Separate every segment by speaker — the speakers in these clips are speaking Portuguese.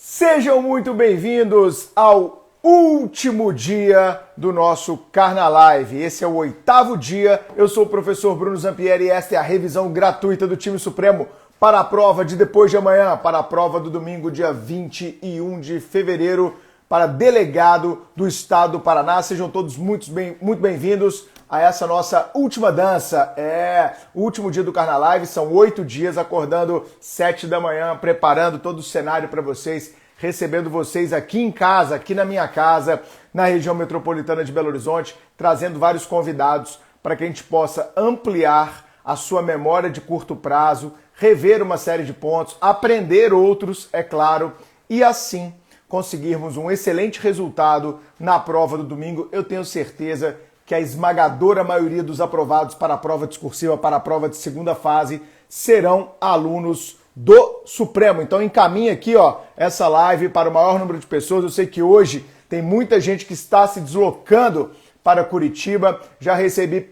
Speaker 1: Sejam muito bem-vindos ao último dia do nosso Carnalive. Esse é o 8º dia. Eu sou o professor Bruno Zampieri e esta é a revisão gratuita do time supremo para a prova de depois de amanhã, para a prova do domingo, dia 21 de fevereiro, para delegado do estado do Paraná. Sejam todos muito bem-vindos a essa nossa última dança. É o último dia do Carnalive, são 8 dias, acordando 7 da manhã, preparando todo o cenário para vocês, recebendo vocês aqui em casa, aqui na minha casa, na região metropolitana de Belo Horizonte, trazendo vários convidados para que a gente possa ampliar a sua memória de curto prazo, rever uma série de pontos, aprender outros, é claro, e assim conseguirmos um excelente resultado na prova do domingo. Eu tenho certeza que a esmagadora maioria dos aprovados para a prova discursiva, para a prova de segunda fase, serão alunos do Supremo. Então encaminhe aqui, essa live para o maior número de pessoas. Eu sei que hoje tem muita gente que está se deslocando para Curitiba. Já recebi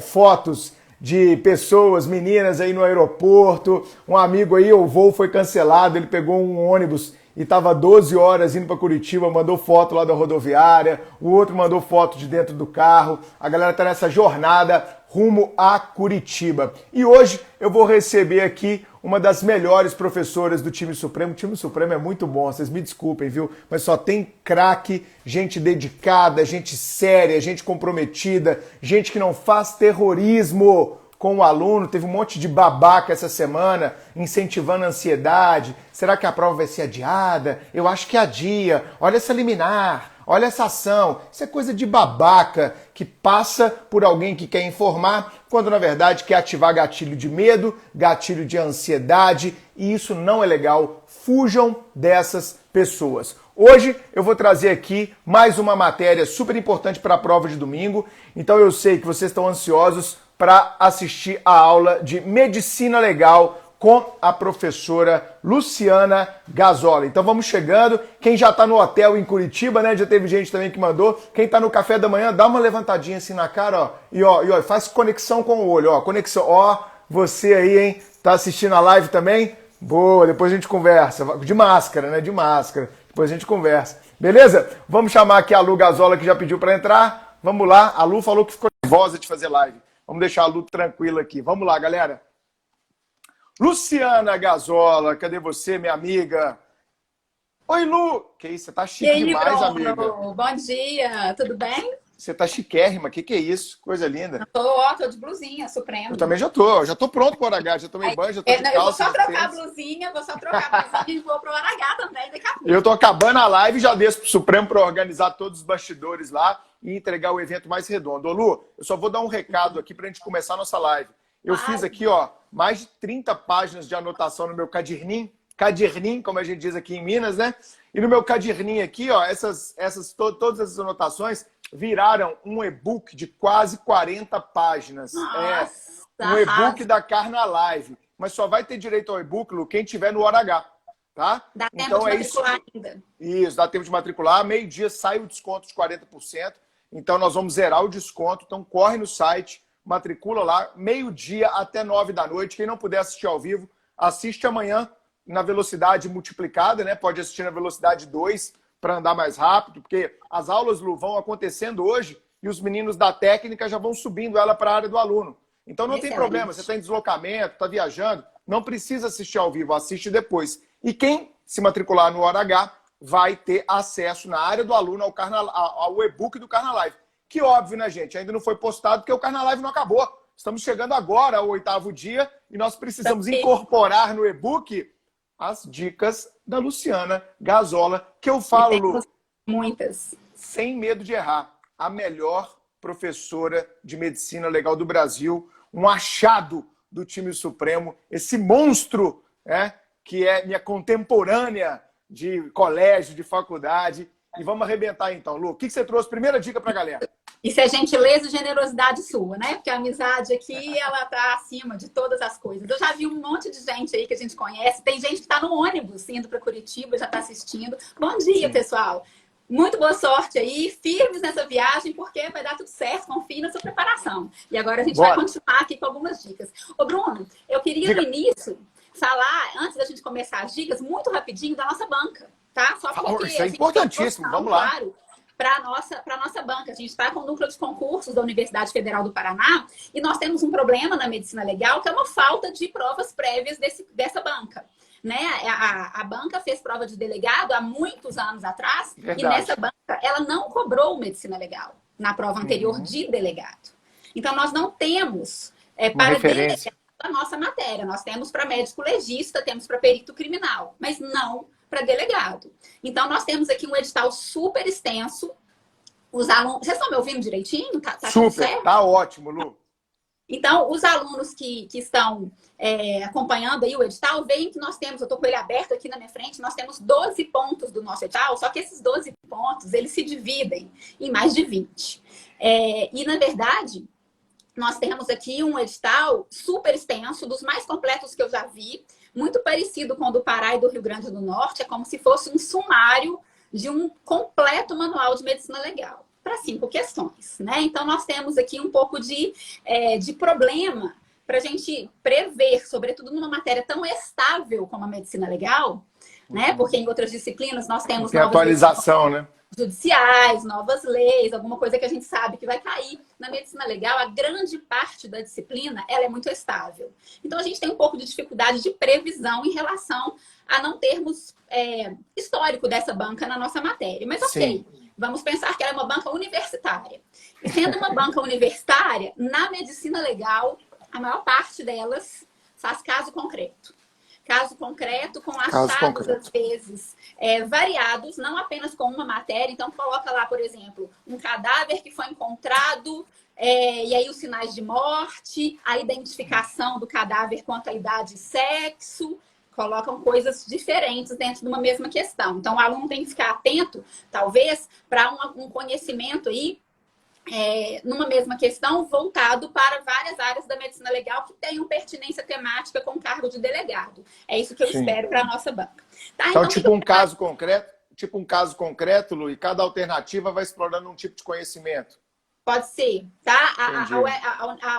Speaker 1: fotos de pessoas, meninas aí no aeroporto. Um amigo aí, o voo foi cancelado, ele pegou um ônibus e estava 12 horas indo para Curitiba, mandou foto lá da rodoviária, o outro mandou foto de dentro do carro. A galera está nessa jornada rumo a Curitiba. E hoje eu vou receber aqui uma das melhores professoras do time Supremo. O time Supremo é muito bom, vocês me desculpem, viu? Mas só tem craque, gente dedicada, gente séria, gente comprometida, gente que não faz terrorismo com o aluno. Teve um monte de babaca essa semana, incentivando a ansiedade. Será que a prova vai ser adiada? Eu acho que adia. Olha essa liminar, olha essa ação. Isso é coisa de babaca que passa por alguém que quer informar, quando na verdade quer ativar gatilho de medo, gatilho de ansiedade, e isso não é legal. Fujam dessas pessoas. Hoje eu vou trazer aqui mais uma matéria super importante para a prova de domingo. Então eu sei que vocês estão ansiosos para assistir a aula de Medicina Legal com a professora Luciana Gazola. Então vamos chegando. Quem já está no hotel em Curitiba, né? Já teve gente também que mandou. Quem está no café da manhã, dá uma levantadinha assim na cara, E faz conexão com o olho, conexão. Você aí, hein? Tá assistindo a live também? Boa, depois a gente conversa. De máscara, né? De máscara. Depois a gente conversa. Beleza? Vamos chamar aqui a Lu Gazola, que já pediu para entrar. Vamos lá. A Lu falou que ficou nervosa de fazer live. Vamos deixar a Lu tranquila aqui. Vamos lá, galera. Luciana Gazola, cadê você, minha amiga? Oi, Lu! Que isso, você tá chique
Speaker 2: aí,
Speaker 1: demais,
Speaker 2: Bruno?
Speaker 1: amiga.
Speaker 2: Bom dia, tudo bem?
Speaker 1: Você tá chiquérrima, que é isso? Coisa linda.
Speaker 2: Tô de blusinha, Supremo.
Speaker 1: Eu também já tô pronto pro H, já tomei banho, já tô de calça.
Speaker 2: Eu vou só trocar a blusinha, e vou pro Aragá também daqui a pouco.
Speaker 1: Eu tô acabando a live e já desço pro Supremo para organizar todos os bastidores lá e entregar o evento mais redondo. Ô, Lu, eu só vou dar um recado aqui pra gente começar a nossa live. Eu fiz aqui, mais de 30 páginas de anotação no meu caderninho, como a gente diz aqui em Minas, né? E no meu caderninho aqui, todas essas anotações viraram um e-book de quase 40 páginas.
Speaker 2: Nossa,
Speaker 1: um e-book da Carnalive. Mas só vai ter direito ao e-book, Lu, quem tiver no hora H, tá?
Speaker 2: Dá tempo de matricular ainda.
Speaker 1: Isso, dá tempo de matricular. Meio-dia sai o desconto de 40%. Então nós vamos zerar o desconto. Então corre no site, matricula lá, meio-dia até 9 da noite. Quem não puder assistir ao vivo, assiste amanhã na velocidade multiplicada, né? Pode assistir na velocidade 2 para andar mais rápido, porque as aulas, Lu, vão acontecendo hoje e os meninos da técnica já vão subindo ela para a área do aluno. Então não tem problema, você está em deslocamento, está viajando, não precisa assistir ao vivo, assiste depois. E quem se matricular no Hora H vai ter acesso na área do aluno ao e-book do Carnalive. Que óbvio, né, gente? Ainda não foi postado porque o Carnalive não acabou. Estamos chegando agora ao 8º dia e nós precisamos incorporar no e-book as dicas da Luciana Gazola, que eu falo, Lu,
Speaker 2: muitas,
Speaker 1: sem medo de errar, a melhor professora de medicina legal do Brasil, um achado do time Supremo, esse monstro, que é minha contemporânea de colégio, de faculdade. E vamos arrebentar então, Lu. O que você trouxe? Primeira dica para a galera.
Speaker 2: Isso é gentileza e generosidade sua, né? Porque a amizade aqui, ela tá acima de todas as coisas. Eu já vi um monte de gente aí que a gente conhece. Tem gente que tá no ônibus indo para Curitiba, já tá assistindo. Bom dia, pessoal. Muito boa sorte aí. Firmes nessa viagem, porque vai dar tudo certo. Confie na sua preparação. E agora a gente vai continuar aqui com algumas dicas. Ô, Bruno, eu queria no início falar, antes da gente começar as dicas, muito rapidinho da nossa banca. tá? Só porque
Speaker 1: Isso é
Speaker 2: a gente
Speaker 1: importantíssimo,
Speaker 2: tem
Speaker 1: vamos lá.
Speaker 2: claro, para a nossa banca. A gente está com o núcleo de concursos da Universidade Federal do Paraná e nós temos um problema na medicina legal, que é uma falta de provas prévias dessa banca. Né? A banca fez prova de delegado há muitos anos atrás.
Speaker 1: Verdade.
Speaker 2: E nessa banca ela não cobrou medicina legal na prova anterior de delegado. Então, nós não temos para
Speaker 1: referência
Speaker 2: a nossa matéria. Nós temos para médico legista, temos para perito criminal, mas não para delegado. Então, nós temos aqui um edital super extenso. Os alunos... Vocês estão me ouvindo direitinho? Tá
Speaker 1: super,
Speaker 2: certo?
Speaker 1: tá ótimo, Lu.
Speaker 2: Então, os alunos que estão acompanhando aí o edital, veem que nós temos, eu estou com ele aberto aqui na minha frente, nós temos 12 pontos do nosso edital, só que esses 12 pontos, eles se dividem em mais de 20. E, na verdade, nós temos aqui um edital super extenso, dos mais completos que eu já vi, muito parecido com o do Pará e do Rio Grande do Norte, é como se fosse um sumário de um completo manual de medicina legal, para 5 questões, né? Então, nós temos aqui um pouco de problema para a gente prever, sobretudo numa matéria tão estável como a medicina legal, né? Porque em outras disciplinas nós temos
Speaker 1: Tem atualização, né?
Speaker 2: Judiciais, novas leis, alguma coisa que a gente sabe que vai cair. Na medicina legal, a grande parte da disciplina, ela é muito estável. Então, a gente tem um pouco de dificuldade de previsão em relação a não termos histórico dessa banca na nossa matéria. Mas, ok, vamos pensar que ela é uma banca universitária. E sendo uma banca universitária, na medicina legal, a maior parte delas faz caso concreto. Caso concreto, com achados, às vezes, variados, não apenas com uma matéria. Então, coloca lá, por exemplo, um cadáver que foi encontrado, e aí os sinais de morte, a identificação do cadáver quanto à idade e sexo. Colocam coisas diferentes dentro de uma mesma questão. Então, o aluno tem que ficar atento, talvez, para um conhecimento aí, numa mesma questão, voltado para várias áreas da medicina legal que tenham pertinência temática com cargo de delegado. É isso que eu espero para a nossa banca. Tá?
Speaker 1: Então, tipo um caso concreto, Lu, e cada alternativa vai explorando um tipo de conhecimento.
Speaker 2: Pode ser, tá?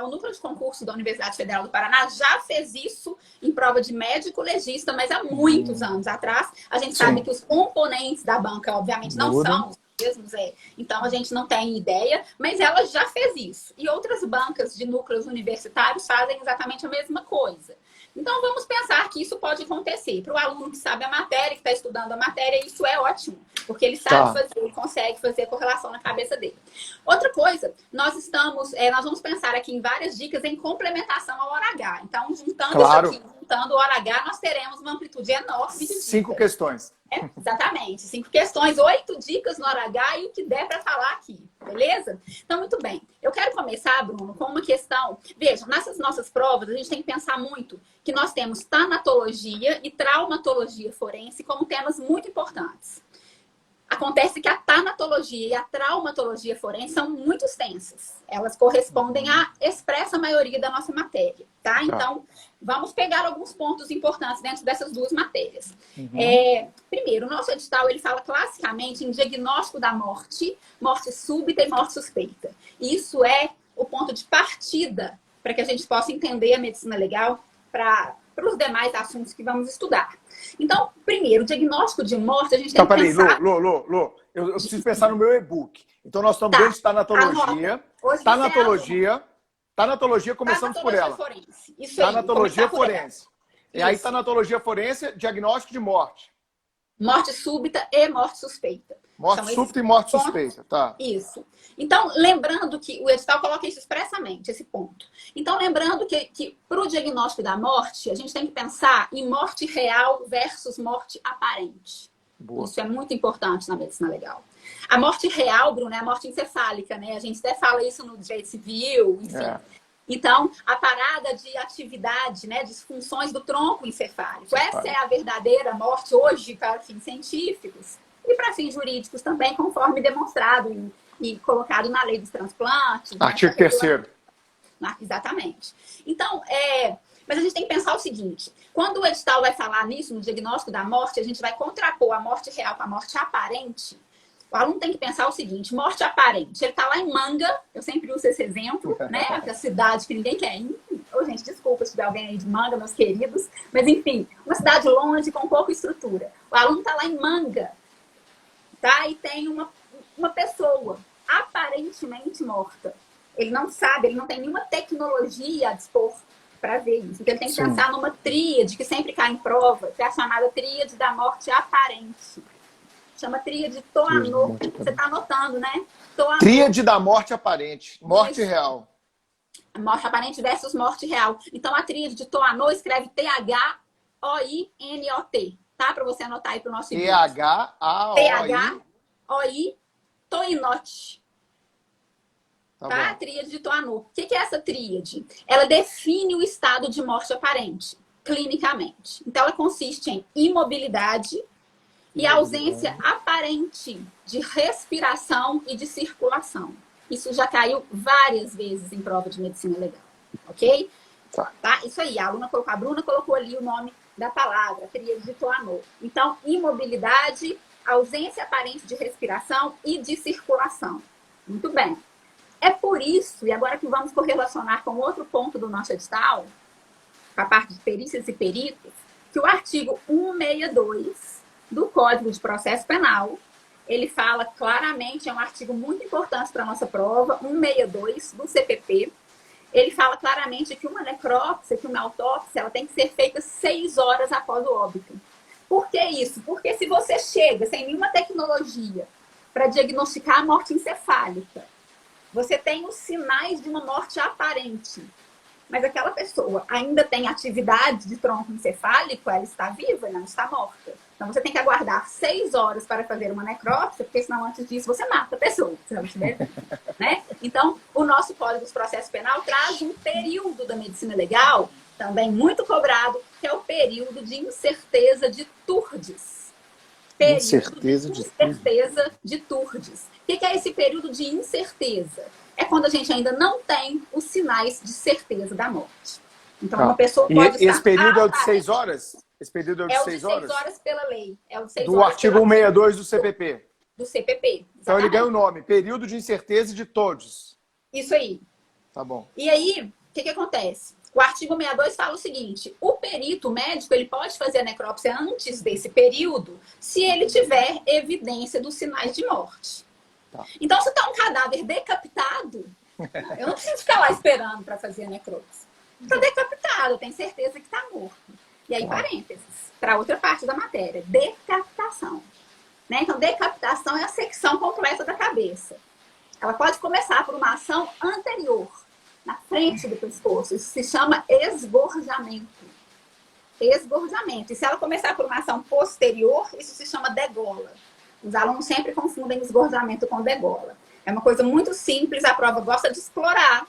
Speaker 2: O núcleo de concurso da Universidade Federal do Paraná já fez isso em prova de médico legista, mas há muitos anos atrás. A gente sabe que os componentes da banca, obviamente, não são os mesmos, então a gente não tem ideia, mas ela já fez isso. E outras bancas de núcleos universitários fazem exatamente a mesma coisa. Então, vamos pensar que isso pode acontecer. Para o aluno que sabe a matéria, que está estudando a matéria, isso é ótimo, porque ele sabe fazer, ele consegue fazer a correlação na cabeça dele. Outra coisa, nós vamos pensar aqui em várias dicas em complementação ao hora H. Então, juntando isso aqui, juntando o hora H, nós teremos uma amplitude enorme de dicas.
Speaker 1: 5 questões.
Speaker 2: Exatamente, 5 questões, 8 dicas no hora H e o que der para falar aqui, beleza? Então, muito bem. Eu quero começar, Bruno, com uma questão. Vejam, nessas nossas provas, a gente tem que pensar muito que nós temos tanatologia e traumatologia forense como temas muito importantes. Acontece que a tanatologia e a traumatologia forense são muito extensas. Elas correspondem à expressa maioria da nossa matéria, tá? Então, vamos pegar alguns pontos importantes dentro dessas duas matérias. Primeiro, o nosso edital, ele fala classicamente em diagnóstico da morte, morte súbita e morte suspeita. Isso é o ponto de partida para que a gente possa entender a medicina legal para os demais assuntos que vamos estudar. Então, primeiro, o diagnóstico de morte, a gente tem que pensar...
Speaker 1: Lu, eu preciso pensar no meu e-book. Então, nós estamos dentro de tanatologia. Tanatologia, começamos por ela.
Speaker 2: Forense. Isso
Speaker 1: tanatologia forense. E aí, tanatologia forense, diagnóstico de morte.
Speaker 2: Morte súbita e morte suspeita.
Speaker 1: Morte súbita e morte suspeita, tá.
Speaker 2: Isso. Então, lembrando que o edital coloca isso expressamente, esse ponto. Então, lembrando que para o diagnóstico da morte, a gente tem que pensar em morte real versus morte aparente. Boa. Isso é muito importante na medicina legal. A morte real, Bruno, é a morte encefálica, né? A gente até fala isso no direito civil, enfim. Então, a parada de atividade, né, disfunções do tronco encefálico. Essa é a verdadeira morte hoje para fins científicos e para fins jurídicos também, conforme demonstrado e colocado na lei dos transplantes.
Speaker 1: Artigo 3º.
Speaker 2: Exatamente. Então, mas a gente tem que pensar o seguinte, quando o edital vai falar nisso, no diagnóstico da morte, a gente vai contrapor a morte real com a morte aparente. O aluno tem que pensar o seguinte, morte aparente, ele está lá em Manga, eu sempre uso esse exemplo, né? A cidade que ninguém quer ir. Gente, desculpa se tiver alguém aí de Manga, meus queridos, mas enfim, uma cidade longe, com pouca estrutura. O aluno está lá em manga, tá? E tem uma pessoa aparentemente morta. Ele não sabe, ele não tem nenhuma tecnologia a dispor para ver isso. Então ele tem que pensar numa tríade que sempre cai em prova, que é a chamada tríade da morte aparente. Chama tríade Toanô. Você está anotando, né? Toanô.
Speaker 1: Tríade da morte aparente. Morte
Speaker 2: Isso.
Speaker 1: real.
Speaker 2: Morte aparente versus morte real. Então a tríade de Toanô escreve T-H-O-I-N-O-T. Tá? Para você anotar aí para o nosso vídeo.
Speaker 1: T-H-A-O-I.
Speaker 2: T-H-O-I Toinote. Tá? A tríade de Toanô. O que é essa tríade? Ela define o estado de morte aparente, clinicamente. Então ela consiste em imobilidade e ausência aparente de respiração e de circulação. Isso já caiu várias vezes em prova de medicina legal, ok? Tá? Isso aí, a Bruna colocou ali o nome da palavra, tríade de Toanô. Então, imobilidade, ausência aparente de respiração e de circulação. Muito bem. É por isso, e agora que vamos correlacionar com outro ponto do nosso edital, a parte de perícias e peritos, que o artigo 162 do Código de Processo Penal, ele fala claramente, é um artigo muito importante para a nossa prova, 162 do CPP, ele fala claramente que uma necrópsia, que uma autópsia, ela tem que ser feita 6 horas após o óbito. Por que isso? Porque se você chega sem nenhuma tecnologia para diagnosticar a morte encefálica, você tem os sinais de uma morte aparente, mas aquela pessoa ainda tem atividade de tronco encefálico, ela está viva e não está morta. Então você tem que aguardar 6 horas para fazer uma necrópsia, porque senão antes disso você mata a pessoa, se ela estiver viva, né? Então, o nosso Código de Processo Penal traz um período da medicina legal, também muito cobrado, que é o período de incerteza de Turdes. Incerteza de Turdes. O que é esse período de incerteza? É quando a gente ainda não tem os sinais de certeza da morte. Então, uma pessoa pode
Speaker 1: estar... Esse período é o de 6 horas? Esse período é o de 6 horas?
Speaker 2: É o de 6 horas pela lei. É o de 6
Speaker 1: do
Speaker 2: horas
Speaker 1: artigo 162 do CPP.
Speaker 2: Do CPP. Exatamente.
Speaker 1: Então ele ganha o nome, período de incerteza de todos.
Speaker 2: Isso aí.
Speaker 1: Tá bom.
Speaker 2: E aí, o que acontece? O artigo 62 fala o seguinte: o perito médico ele pode fazer a necrópsia antes desse período se ele tiver evidência dos sinais de morte. Tá. Então, se está um cadáver decapitado, eu não preciso ficar lá esperando para fazer a necrópsia. Está decapitado, eu tenho certeza que está morto. E aí, parênteses, para outra parte da matéria, decapitação. Né? Então, decapitação é a secção completa da cabeça. Ela pode começar por uma ação anterior, na frente do pescoço. Isso se chama esgorjamento. Esgorjamento. E se ela começar por uma ação posterior, isso se chama degola. Os alunos sempre confundem esgorjamento com degola. É uma coisa muito simples, a prova gosta de explorar.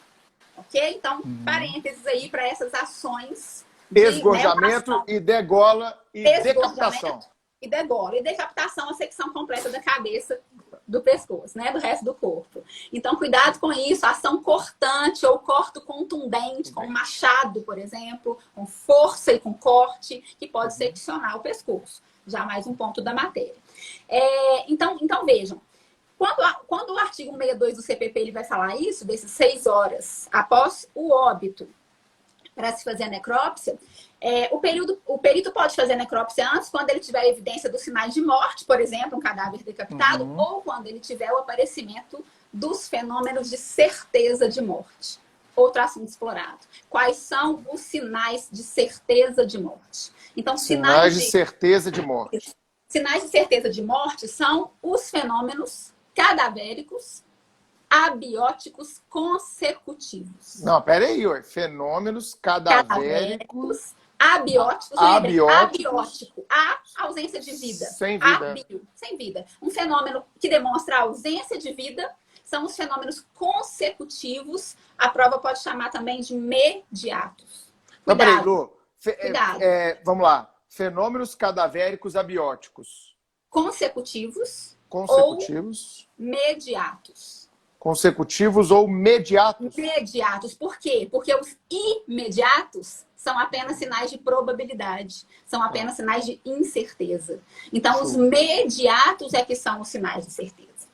Speaker 2: Ok? Então, parênteses aí para essas ações.
Speaker 1: Esgorjamento e degola e decapitação.
Speaker 2: E degola. E decapitação é a secção completa da cabeça, do pescoço, né? Do resto do corpo. Então, cuidado com isso. Ação cortante ou corte contundente, com um machado, por exemplo, com força e com corte, que pode seccionar o pescoço. Já mais um ponto da matéria. Então vejam. Quando o artigo 162 do CPP ele vai falar isso, desses 6 horas após o óbito, para se fazer a necrópsia, o perito pode fazer a necrópsia antes, quando ele tiver evidência dos sinais de morte, por exemplo, um cadáver decapitado, ou quando ele tiver o aparecimento dos fenômenos de certeza de morte. Outro assunto explorado. Quais são os sinais de certeza de morte? Então,
Speaker 1: sinais de certeza de morte.
Speaker 2: Sinais de certeza de morte são os fenômenos cadavéricos abióticos consecutivos.
Speaker 1: Não, peraí, fenômenos cadavéricos
Speaker 2: abióticos. Abiótico. A ausência de vida.
Speaker 1: Sem vida.
Speaker 2: Sem vida. Um fenômeno que demonstra a ausência de vida são os fenômenos consecutivos. A prova pode chamar também de mediatos.
Speaker 1: Não, peraí, Lu. Vamos lá. Fenômenos cadavéricos abióticos.
Speaker 2: Consecutivos. Ou mediatos.
Speaker 1: Consecutivos ou mediatos?
Speaker 2: Mediatos. Por quê? Porque os imediatos são apenas sinais de probabilidade. São apenas sinais de incerteza. Então, os mediatos é que são os sinais de certeza.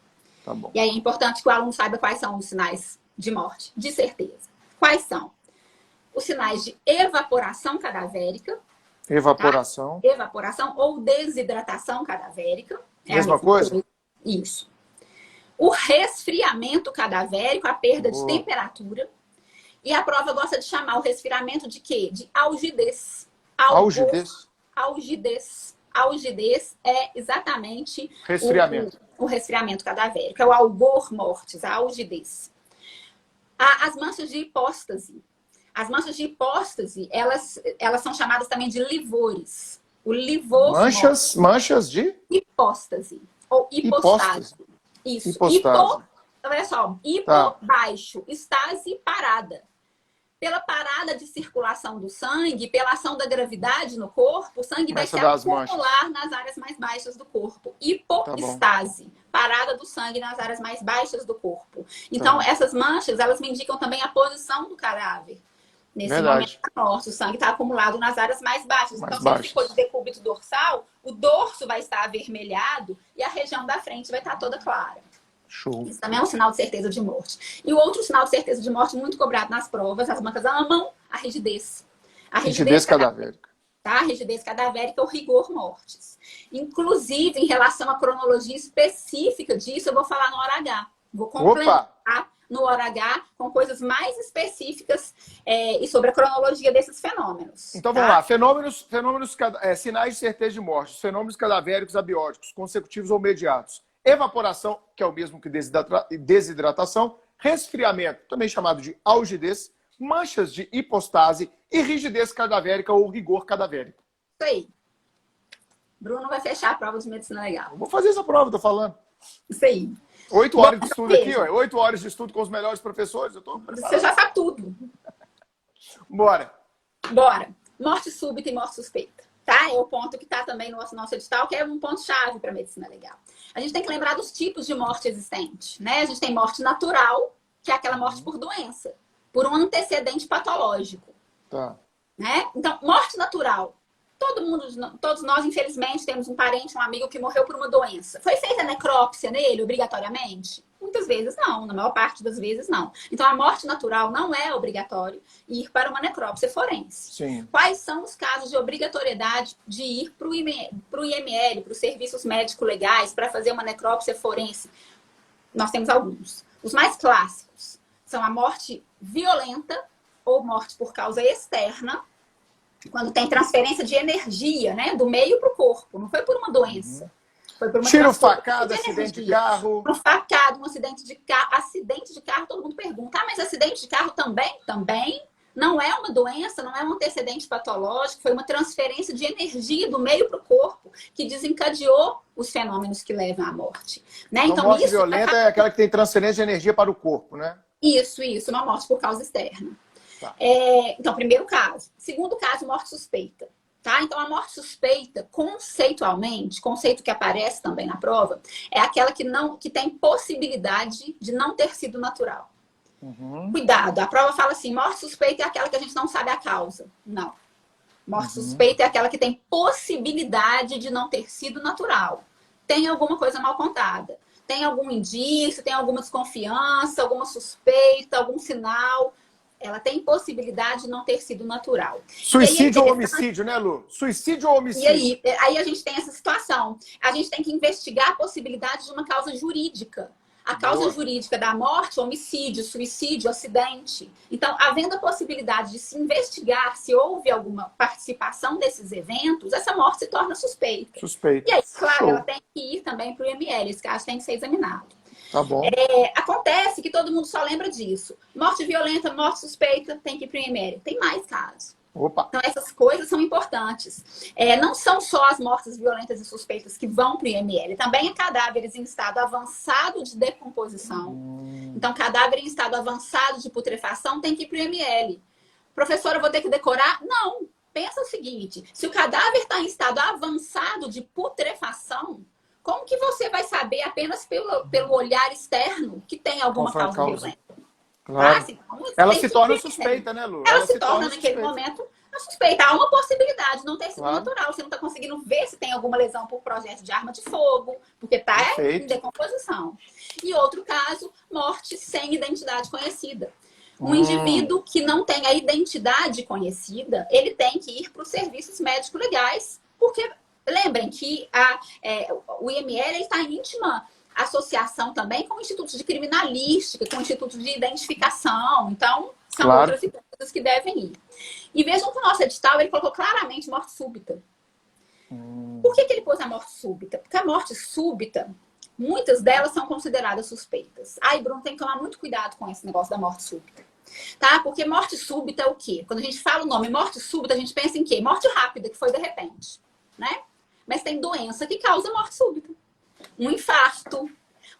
Speaker 1: Tá bom.
Speaker 2: E aí é importante que o aluno saiba quais são os sinais de morte, de certeza. Quais são? Os sinais de evaporação cadavérica,
Speaker 1: Evaporação.
Speaker 2: Tá? Evaporação ou desidratação cadavérica. É
Speaker 1: Mesma coisa?
Speaker 2: Isso. O resfriamento cadavérico, a perda de temperatura. E a prova gosta de chamar o resfriamento de quê? De algidez.
Speaker 1: Algidez?
Speaker 2: Algidez. Algidez é exatamente
Speaker 1: resfriamento.
Speaker 2: O resfriamento cadavérico. É o algor mortis, a algidez. As manchas de hipóstase. As manchas de hipóstase, elas são chamadas também de livores. O livor
Speaker 1: manchas de?
Speaker 2: Hipóstase. Ou hipostase. Isso.
Speaker 1: Hipostase.
Speaker 2: Olha só, baixo, estase parada. Pela parada de circulação do sangue, pela ação da gravidade no corpo, o sangue vai se acumular nas áreas mais baixas do corpo. Hipoestase, parada do sangue nas áreas mais baixas do corpo. Então, essas manchas, elas me indicam também a posição do cadáver. Nesse momento da morte, o sangue está acumulado nas áreas mais baixas. Então, se ele ficou de decúbito dorsal, o dorso vai estar avermelhado e a região da frente vai estar toda clara.
Speaker 1: Show.
Speaker 2: Isso também é um sinal de certeza de morte. E o outro sinal de certeza de morte muito cobrado nas provas, as bancas amam a rigidez. A
Speaker 1: rigidez cadavérica.
Speaker 2: Tá? A rigidez cadavérica é o rigor mortis. Inclusive, em relação à cronologia específica disso, eu vou falar no hora H. Vou complementar no hora H com coisas mais específicas e sobre a cronologia desses fenômenos.
Speaker 1: Então vamos lá. Sinais de certeza de morte. Fenômenos cadavéricos abióticos, consecutivos ou imediatos. Evaporação, que é o mesmo que desidratação, resfriamento, também chamado de algidez, manchas de hipostase e rigidez cadavérica ou rigor cadavérico.
Speaker 2: Isso aí. Bruno vai fechar a prova de medicina legal.
Speaker 1: Eu vou fazer essa prova, tô falando.
Speaker 2: Isso aí.
Speaker 1: 8 horas de estudo aqui, ó. 8 horas de estudo com os melhores professores. Eu tô preparado.
Speaker 2: Você já sabe tudo.
Speaker 1: Bora.
Speaker 2: Morte súbita e morte suspeita. Tá? É o ponto que está também no nosso edital, que é um ponto-chave para a medicina legal. A gente tem que lembrar dos tipos de morte existentes, né? A gente tem morte natural, que é aquela morte por doença, por um antecedente patológico.
Speaker 1: Tá.
Speaker 2: Né? Então, morte natural. Todos nós, infelizmente, temos um parente, um amigo que morreu por uma doença. Foi feita necrópsia nele, obrigatoriamente? Muitas vezes não, na maior parte das vezes não. Então, a morte natural não é obrigatório ir para uma necrópsia forense.
Speaker 1: Sim.
Speaker 2: Quais são os casos de obrigatoriedade de ir para o IML, para os serviços médico-legais, para fazer uma necrópsia forense? Nós temos alguns. Os mais clássicos são a morte violenta ou morte por causa externa, quando tem transferência de energia, né, do meio para o corpo. Não foi por uma doença. Foi por uma
Speaker 1: tiro, facada, acidente de carro.
Speaker 2: Um facado, um acidente de carro. Acidente de carro, todo mundo pergunta. Mas acidente de carro também? Também. Não é uma doença, não é um antecedente patológico. Foi uma transferência de energia do meio para o corpo que desencadeou os fenômenos que levam à morte. Né?
Speaker 1: Então, morte violenta é aquela que tem transferência de energia para o corpo, né?
Speaker 2: Isso. Uma morte por causa externa. Tá. Então, primeiro caso. Segundo caso, morte suspeita. Tá? Então, a morte suspeita, conceitualmente, conceito que aparece também na prova, é aquela que tem possibilidade de não ter sido natural. Cuidado, a prova fala assim, morte suspeita é aquela que a gente não sabe a causa. Não. Morte suspeita é aquela que tem possibilidade de não ter sido natural. Tem alguma coisa mal contada. Tem algum indício, tem alguma desconfiança, alguma suspeita, algum sinal. Ela tem possibilidade de não ter sido natural.
Speaker 1: Suicídio ou homicídio, né, Lu? Suicídio ou homicídio?
Speaker 2: E aí a gente tem essa situação. A gente tem que investigar a possibilidade de uma causa jurídica. A causa jurídica da morte, homicídio, suicídio, acidente. Então, havendo a possibilidade de se investigar se houve alguma participação desses eventos, essa morte se torna suspeita.
Speaker 1: Suspeita.
Speaker 2: E aí, claro, ela tem que ir também para o IML. Esse caso tem que ser examinado.
Speaker 1: Tá bom.
Speaker 2: Acontece que todo mundo só lembra disso. Morte violenta, morte suspeita, tem que ir para o IML. Tem mais casos.
Speaker 1: Opa.
Speaker 2: Então, essas coisas são importantes. Não são só as mortes violentas e suspeitas que vão para o IML. Também é cadáveres em estado avançado de decomposição. Então, cadáver em estado avançado de putrefação tem que ir para o IML. Professora, eu vou ter que decorar? Não. Pensa o seguinte. Se o cadáver está em estado avançado de putrefação, como que você vai saber apenas pelo olhar externo que tem alguma causa violenta?
Speaker 1: Claro. Ela se torna suspeita, né, Lu?
Speaker 2: Ela se torna naquele momento a suspeita. Há uma possibilidade de não ter sido natural. Você não está conseguindo ver se tem alguma lesão por projeto de arma de fogo, porque está em decomposição. E outro caso, morte sem identidade conhecida. Um indivíduo que não tem a identidade conhecida, ele tem que ir para os serviços médicos legais, porque lembrem que o IML está em íntima associação também com institutos de criminalística, com institutos de identificação. Então, são outras hipóteses que devem ir. E vejam que o nosso edital, ele colocou claramente morte súbita. Por que ele pôs a morte súbita? Porque a morte súbita, muitas delas são consideradas suspeitas. Aí, Bruno, tem que tomar muito cuidado com esse negócio da morte súbita. Tá? Porque morte súbita é o quê? Quando a gente fala o nome morte súbita, a gente pensa em quê? Morte rápida, que foi de repente, né? Mas tem doença que causa morte súbita. Um infarto,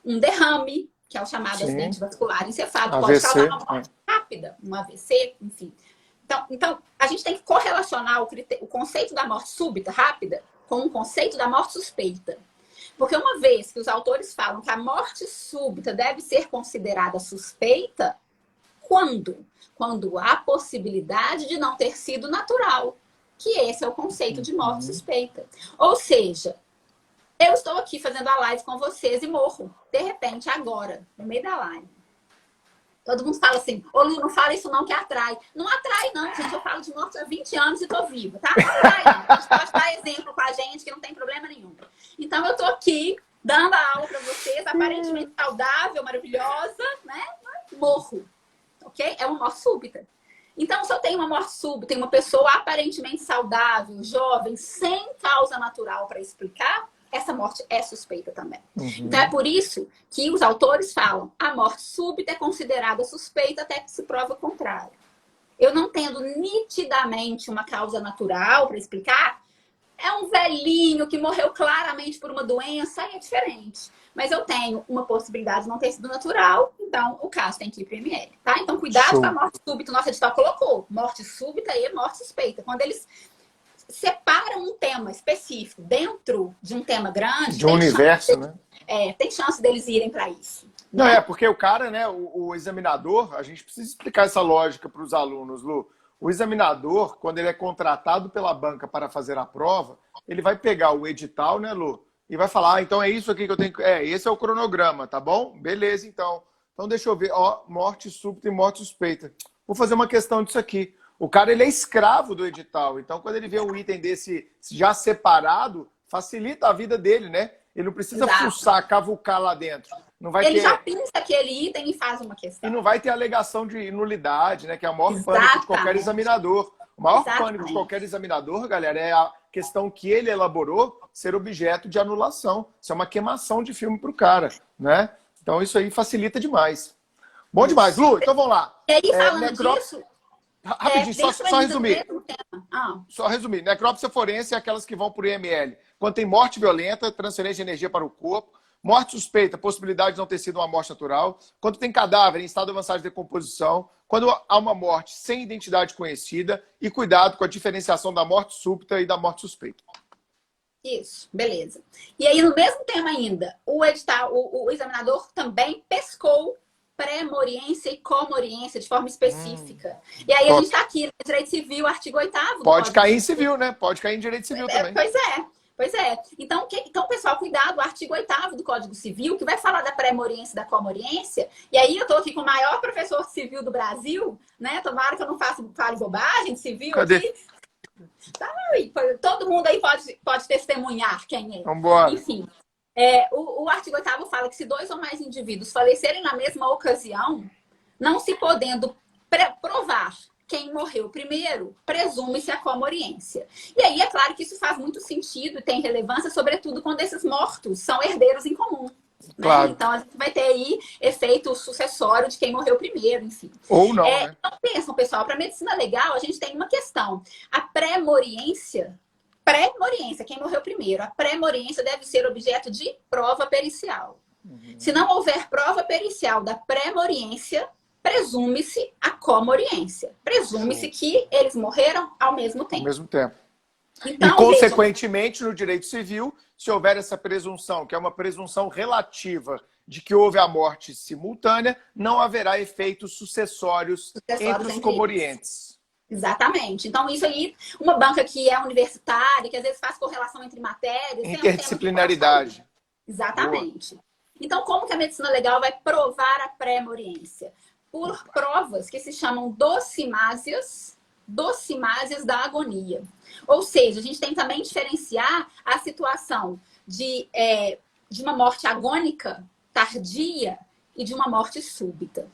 Speaker 2: um derrame, que é o chamado acidente vascular encefálico, pode causar uma morte rápida, um AVC, enfim. Então, a gente tem que correlacionar o conceito da morte súbita, rápida, com o conceito da morte suspeita. Porque uma vez que os autores falam que a morte súbita deve ser considerada suspeita, quando? Quando há possibilidade de não ter sido natural. Que esse é o conceito de morte suspeita. Ou seja, eu estou aqui fazendo a live com vocês e morro, de repente, agora, no meio da live. Todo mundo fala assim, ô Lu, não fala isso não que atrai. Não atrai não, gente, eu falo de morte há 20 anos e tô viva, tá? Não atrai não. A gente pode dar exemplo com a gente que não tem problema nenhum. Então eu tô aqui dando a aula para vocês, aparentemente saudável, maravilhosa, né? Morro, ok? É uma morte súbita. Então, se eu tenho uma morte súbita, tem uma pessoa aparentemente saudável, jovem, sem causa natural para explicar, essa morte é suspeita também. Então, é por isso que os autores falam a morte súbita é considerada suspeita até que se prova o contrário. Eu não tendo nitidamente uma causa natural para explicar, é um velhinho que morreu claramente por uma doença, aí é diferente. Mas eu tenho uma possibilidade de não ter sido natural, então o caso tem que ir para o IML, tá? Então, cuidado com a morte súbita. O nosso edital colocou morte súbita e morte suspeita. Quando eles separam um tema específico dentro de um tema grande...
Speaker 1: De um universo, né?
Speaker 2: Tem chance deles irem para isso.
Speaker 1: Não, porque o cara, né, o examinador, a gente precisa explicar essa lógica para os alunos, Lu. O examinador, quando ele é contratado pela banca para fazer a prova, ele vai pegar o edital, né, Lu? E vai falar, então é isso aqui que eu tenho que... esse é o cronograma, tá bom? Beleza, então. Então deixa eu ver, morte súbita e morte suspeita. Vou fazer uma questão disso aqui. O cara, ele é escravo do edital. Então, quando ele vê um item desse já separado, facilita a vida dele, né? Ele não precisa fuçar, cavucar lá dentro. Não vai
Speaker 2: ele já pinça aquele item e faz uma questão.
Speaker 1: E não vai ter alegação de nulidade, né? Que é o maior pânico de qualquer examinador. O maior pânico de qualquer examinador, galera, é a questão que ele elaborou ser objeto de anulação. Isso é uma queimação de filme para o cara, né? Então, isso aí facilita demais. Bom demais, Lu. Então, vamos lá.
Speaker 2: E aí, falando disso...
Speaker 1: Rapidinho, só resumir. Só resumir. Necrópsia forense é aquelas que vão para o IML. Quando tem morte violenta, transferência de energia para o corpo. Morte suspeita, possibilidade de não ter sido uma morte natural. Quando tem cadáver em estado avançado de decomposição. Quando há uma morte sem identidade conhecida. E cuidado com a diferenciação da morte súbita e da morte suspeita.
Speaker 2: Isso, beleza. E aí, no mesmo tema ainda, o examinador também pescou pré-moriência e comoriência de forma específica. E aí a gente está aqui no Direito Civil, artigo 8º.
Speaker 1: Pode cair em civil, né? Pode cair em Direito Civil também.
Speaker 2: Pois é. Então, pessoal, cuidado, o artigo 8º do Código Civil, que vai falar da pré-moriência e da comoriência. E aí eu estou aqui com o maior professor civil do Brasil, né? Tomara que eu não fale bobagem de civil.
Speaker 1: Cadê?
Speaker 2: Aqui. Tá aí. Todo mundo aí pode testemunhar quem é.
Speaker 1: Vambora.
Speaker 2: Enfim. O artigo 8º fala que se 2 ou mais indivíduos falecerem na mesma ocasião, não se podendo provar quem morreu primeiro, presume-se a comoriência. E aí é claro que isso faz muito sentido e tem relevância, sobretudo quando esses mortos são herdeiros em comum.
Speaker 1: Claro.
Speaker 2: Né? Então a gente vai ter aí efeito sucessório de quem morreu primeiro, enfim.
Speaker 1: Ou não, né?
Speaker 2: Então pensam, pessoal, para medicina legal a gente tem uma questão. A pré-moriência, quem morreu primeiro, a pré-moriência deve ser objeto de prova pericial. Se não houver prova pericial da pré-moriência, presume-se a comoriência. Presume-se que eles morreram ao mesmo tempo.
Speaker 1: Ao mesmo tempo.
Speaker 2: Então,
Speaker 1: e, consequentemente, no direito civil, se houver essa presunção, que é uma presunção relativa de que houve a morte simultânea, não haverá efeitos sucessórios entre os comorientes.
Speaker 2: Exatamente. Então, isso aí, uma banca que é universitária, que às vezes faz correlação entre matérias...
Speaker 1: Interdisciplinaridade.
Speaker 2: Exatamente. Boa. Então, como que a medicina legal vai provar a pré-moriência? por provas que se chamam docimásias da agonia. Ou seja, a gente tem também que diferenciar a situação de uma morte agônica tardia e de uma morte súbita.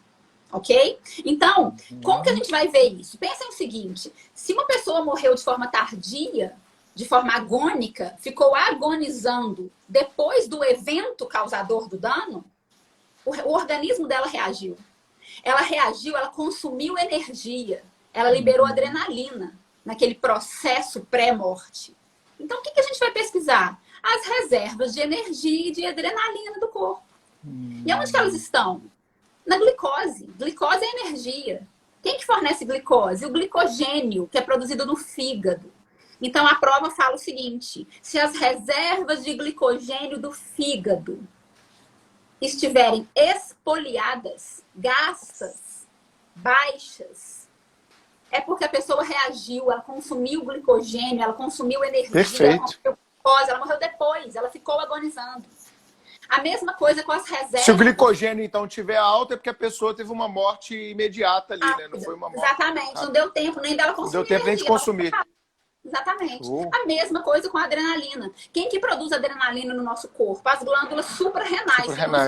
Speaker 2: Ok? Então, como que a gente vai ver isso? Pensa no seguinte, se uma pessoa morreu de forma tardia, de forma agônica, ficou agonizando depois do evento causador do dano, o organismo dela reagiu. Ela reagiu, ela consumiu energia, ela liberou adrenalina naquele processo pré-morte. Então, o que a gente vai pesquisar? As reservas de energia e de adrenalina do corpo. E onde que elas estão? Na glicose. Glicose é energia. Quem que fornece glicose? O glicogênio, que é produzido no fígado. Então, a prova fala o seguinte, se as reservas de glicogênio do fígado estiverem expoliadas, gastas, baixas, é porque a pessoa reagiu, ela consumiu glicogênio, ela consumiu energia,
Speaker 1: Perfeito.
Speaker 2: ela consumiu glicose, ela morreu depois, ela ficou agonizando. A mesma coisa com as reservas.
Speaker 1: Se o glicogênio, então, tiver alto, é porque a pessoa teve uma morte imediata ali, né? Não foi uma morte.
Speaker 2: Exatamente, não deu tempo nem dela consumir.
Speaker 1: Não deu tempo nem de consumir.
Speaker 2: Exatamente. A mesma coisa com a adrenalina. Quem que produz adrenalina no nosso corpo? As glândulas suprarrenais,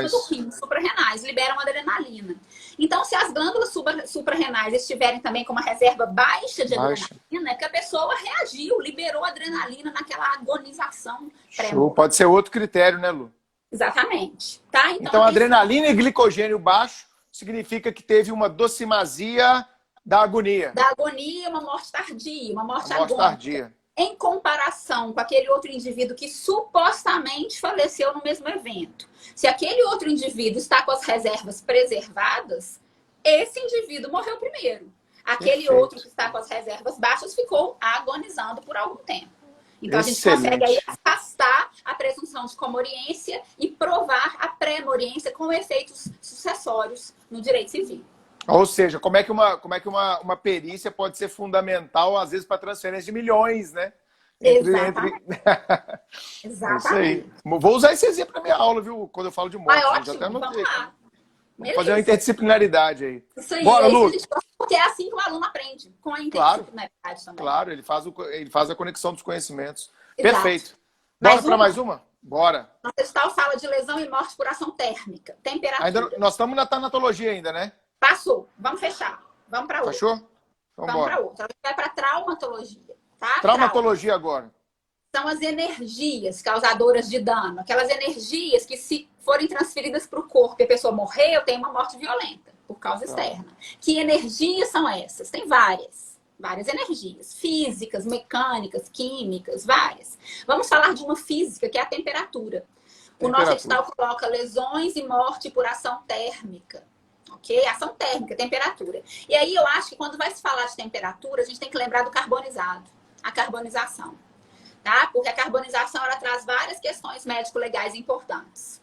Speaker 2: do rim, suprarrenais, liberam adrenalina. Então, se as glândulas suprarrenais estiverem também com uma reserva baixa de adrenalina, é que a pessoa reagiu, liberou adrenalina naquela agonização pré-morte.
Speaker 1: Pode ser outro critério, né, Lu?
Speaker 2: Exatamente. Tá?
Speaker 1: Então, adrenalina e glicogênio baixo significa que teve uma docimasia da agonia.
Speaker 2: Da agonia, uma morte tardia, uma morte agônica.
Speaker 1: Tardia.
Speaker 2: Em comparação com aquele outro indivíduo que supostamente faleceu no mesmo evento. Se aquele outro indivíduo está com as reservas preservadas, esse indivíduo morreu primeiro. Aquele outro que está com as reservas baixas ficou agonizando por algum tempo. Então, a gente consegue aí afastar a presunção de comoriência e provar a pré-moriência com efeitos sucessórios no direito civil.
Speaker 1: Ou seja, como é que uma perícia pode ser fundamental, às vezes, para transferência de milhões, né?
Speaker 2: Exatamente.
Speaker 1: Exatamente. Isso aí. Vou usar esse exemplo na minha aula, viu? Quando eu falo de morte.
Speaker 2: Ótimo, vamos lá.
Speaker 1: Vamos fazer uma interdisciplinaridade aí.
Speaker 2: Isso aí.
Speaker 1: Bora, Lu.
Speaker 2: Porque é assim que o aluno aprende, com a interdisciplinaridade também.
Speaker 1: Claro, ele faz a conexão dos conhecimentos.
Speaker 2: Exato.
Speaker 1: Perfeito. Bora para mais uma? Bora.
Speaker 2: Nossa edital fala de lesão e morte por ação térmica. Temperatura.
Speaker 1: Nós estamos na tanatologia ainda, né?
Speaker 2: Passou. Vamos fechar. Vamos para outra.
Speaker 1: Fechou?
Speaker 2: Vamos para outra. A gente vai para traumatologia. Tá?
Speaker 1: Traumatologia agora.
Speaker 2: São as energias causadoras de dano. Aquelas energias que, se forem transferidas para o corpo e a pessoa morreu, tem uma morte violenta por causa externa. Que energias são essas? Tem várias. Várias energias. Físicas, mecânicas, químicas, várias. Vamos falar de uma física, que é a temperatura. O nosso edital coloca lesões e morte por ação térmica. Ok? Ação térmica, temperatura. E aí eu acho que quando vai se falar de temperatura, a gente tem que lembrar do carbonizado. A carbonização. Tá? Porque a carbonização ela traz várias questões médico-legais importantes.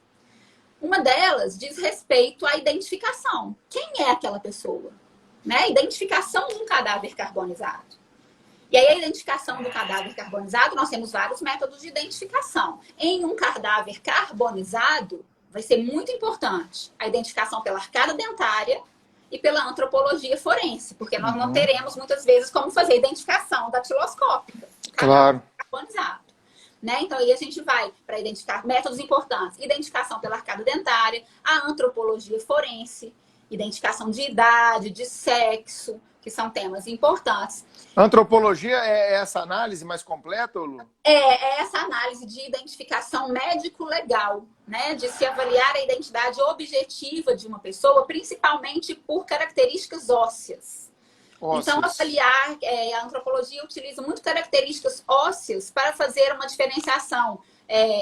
Speaker 2: Uma delas diz respeito à identificação. Quem é aquela pessoa? Né? Identificação de um cadáver carbonizado. E aí, a identificação do cadáver carbonizado, nós temos vários métodos de identificação. Em um cadáver carbonizado, vai ser muito importante a identificação pela arcada dentária e pela antropologia forense, porque nós não teremos, muitas vezes, como fazer a identificação datiloscópica.
Speaker 1: Claro.
Speaker 2: Carbonizado. Né? Então, aí a gente vai para identificar métodos importantes. Identificação pela arcada dentária, a antropologia forense, identificação de idade, de sexo, que são temas importantes.
Speaker 1: Antropologia é essa análise mais completa, Lu?
Speaker 2: É essa análise de identificação médico-legal, né? De se avaliar a identidade objetiva de uma pessoa, principalmente por características ósseas. Então, avaliar, a antropologia utiliza muito características ósseas para fazer uma diferenciação.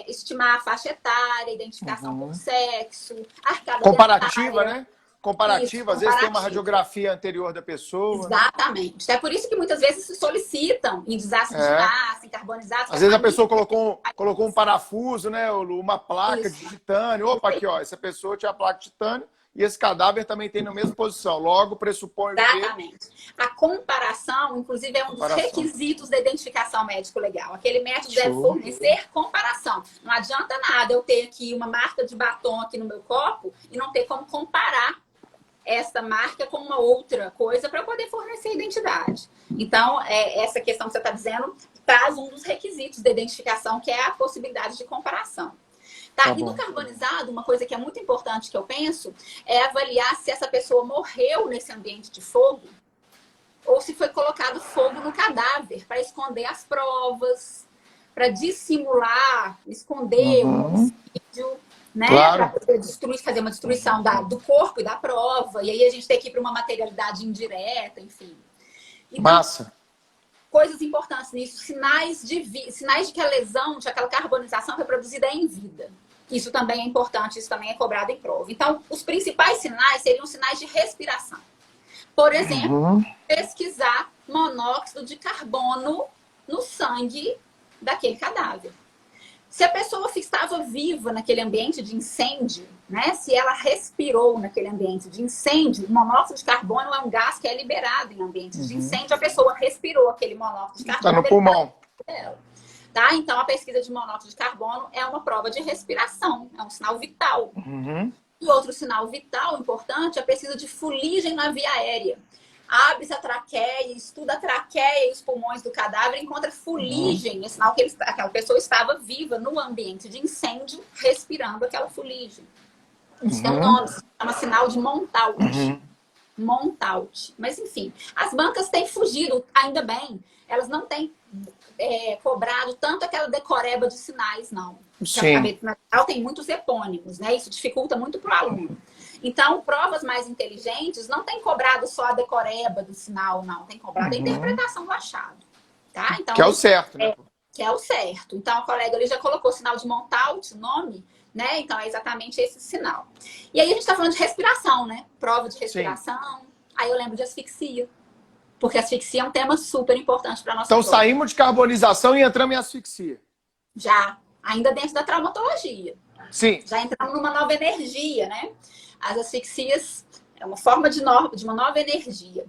Speaker 2: Estimar a faixa etária, identificação por sexo, arcada
Speaker 1: comparativa,
Speaker 2: dentária.
Speaker 1: Né? Comparativa, às vezes tem uma radiografia anterior da pessoa.
Speaker 2: Exatamente. É por isso que muitas vezes se solicitam em desastres de massa, em carbonizados.
Speaker 1: Às vezes a pessoa colocou um parafuso, né? Uma placa de titânio. Opa, aqui, ó, essa pessoa tinha a placa de titânio e esse cadáver também tem na mesma posição. Logo, pressupõe
Speaker 2: Exatamente. A comparação, inclusive, é um dos requisitos da identificação médico-legal. Aquele método deve fornecer comparação. Não adianta nada eu ter aqui uma marca de batom aqui no meu copo e não ter como comparar essa marca com uma outra coisa para poder fornecer identidade. Então, essa questão que você está dizendo traz um dos requisitos da identificação, que é a possibilidade de comparação. Tá? E no carbonizado, uma coisa que é muito importante que eu penso é avaliar se essa pessoa morreu nesse ambiente de fogo ou se foi colocado fogo no cadáver para esconder as provas, para dissimular, esconder um homicídio, né?
Speaker 1: Claro.
Speaker 2: Para poder fazer uma destruição do corpo e da prova. E aí a gente tem que ir para uma materialidade indireta, enfim. Então,
Speaker 1: Massa.
Speaker 2: Coisas importantes nisso, sinais de que a lesão, de aquela carbonização foi produzida em vida. Isso também é importante, isso também é cobrado em prova. Então, os principais sinais seriam sinais de respiração. Por exemplo, pesquisar monóxido de carbono no sangue daquele cadáver. Se a pessoa estava viva naquele ambiente de incêndio, né? Se ela respirou naquele ambiente de incêndio, o monóxido de carbono é um gás que é liberado em ambientes de incêndio. A pessoa respirou aquele monóxido de carbono.
Speaker 1: Está no pulmão.
Speaker 2: Tá? Então, a pesquisa de monóxido de carbono é uma prova de respiração, é um sinal vital. E outro sinal vital importante é a pesquisa de fuligem na via aérea. Abre-se a traqueia, estuda a traqueia e os pulmões do cadáver, encontra fuligem, é sinal que aquela pessoa estava viva no ambiente de incêndio, respirando aquela fuligem. Isso tem um nome, se chama sinal de Montaut. Montaut. Mas, enfim, as bancas têm fugido, ainda bem, elas não têm cobrado tanto aquela decoreba de sinais, não.
Speaker 1: Sim.
Speaker 2: A medicina legal tem muitos epônimos, né? Isso dificulta muito para o aluno. Então, provas mais inteligentes não tem cobrado só a decoreba do sinal, não. Tem cobrado a interpretação do achado. Tá? Então,
Speaker 1: que é o certo, né?
Speaker 2: Que é o certo. Então, a colega ali já colocou o sinal de Montaut, o nome, né? Então, é exatamente esse sinal. E aí, a gente está falando de respiração, né? Prova de respiração. Sim. Aí, eu lembro de asfixia. Porque asfixia é um tema super importante para a nossa
Speaker 1: Então,
Speaker 2: prova.
Speaker 1: saímos de carbonização e entramos em asfixia.
Speaker 2: Já. Ainda dentro da traumatologia.
Speaker 1: Sim.
Speaker 2: Já entramos numa nova energia, né? As asfixias é uma forma de uma nova energia.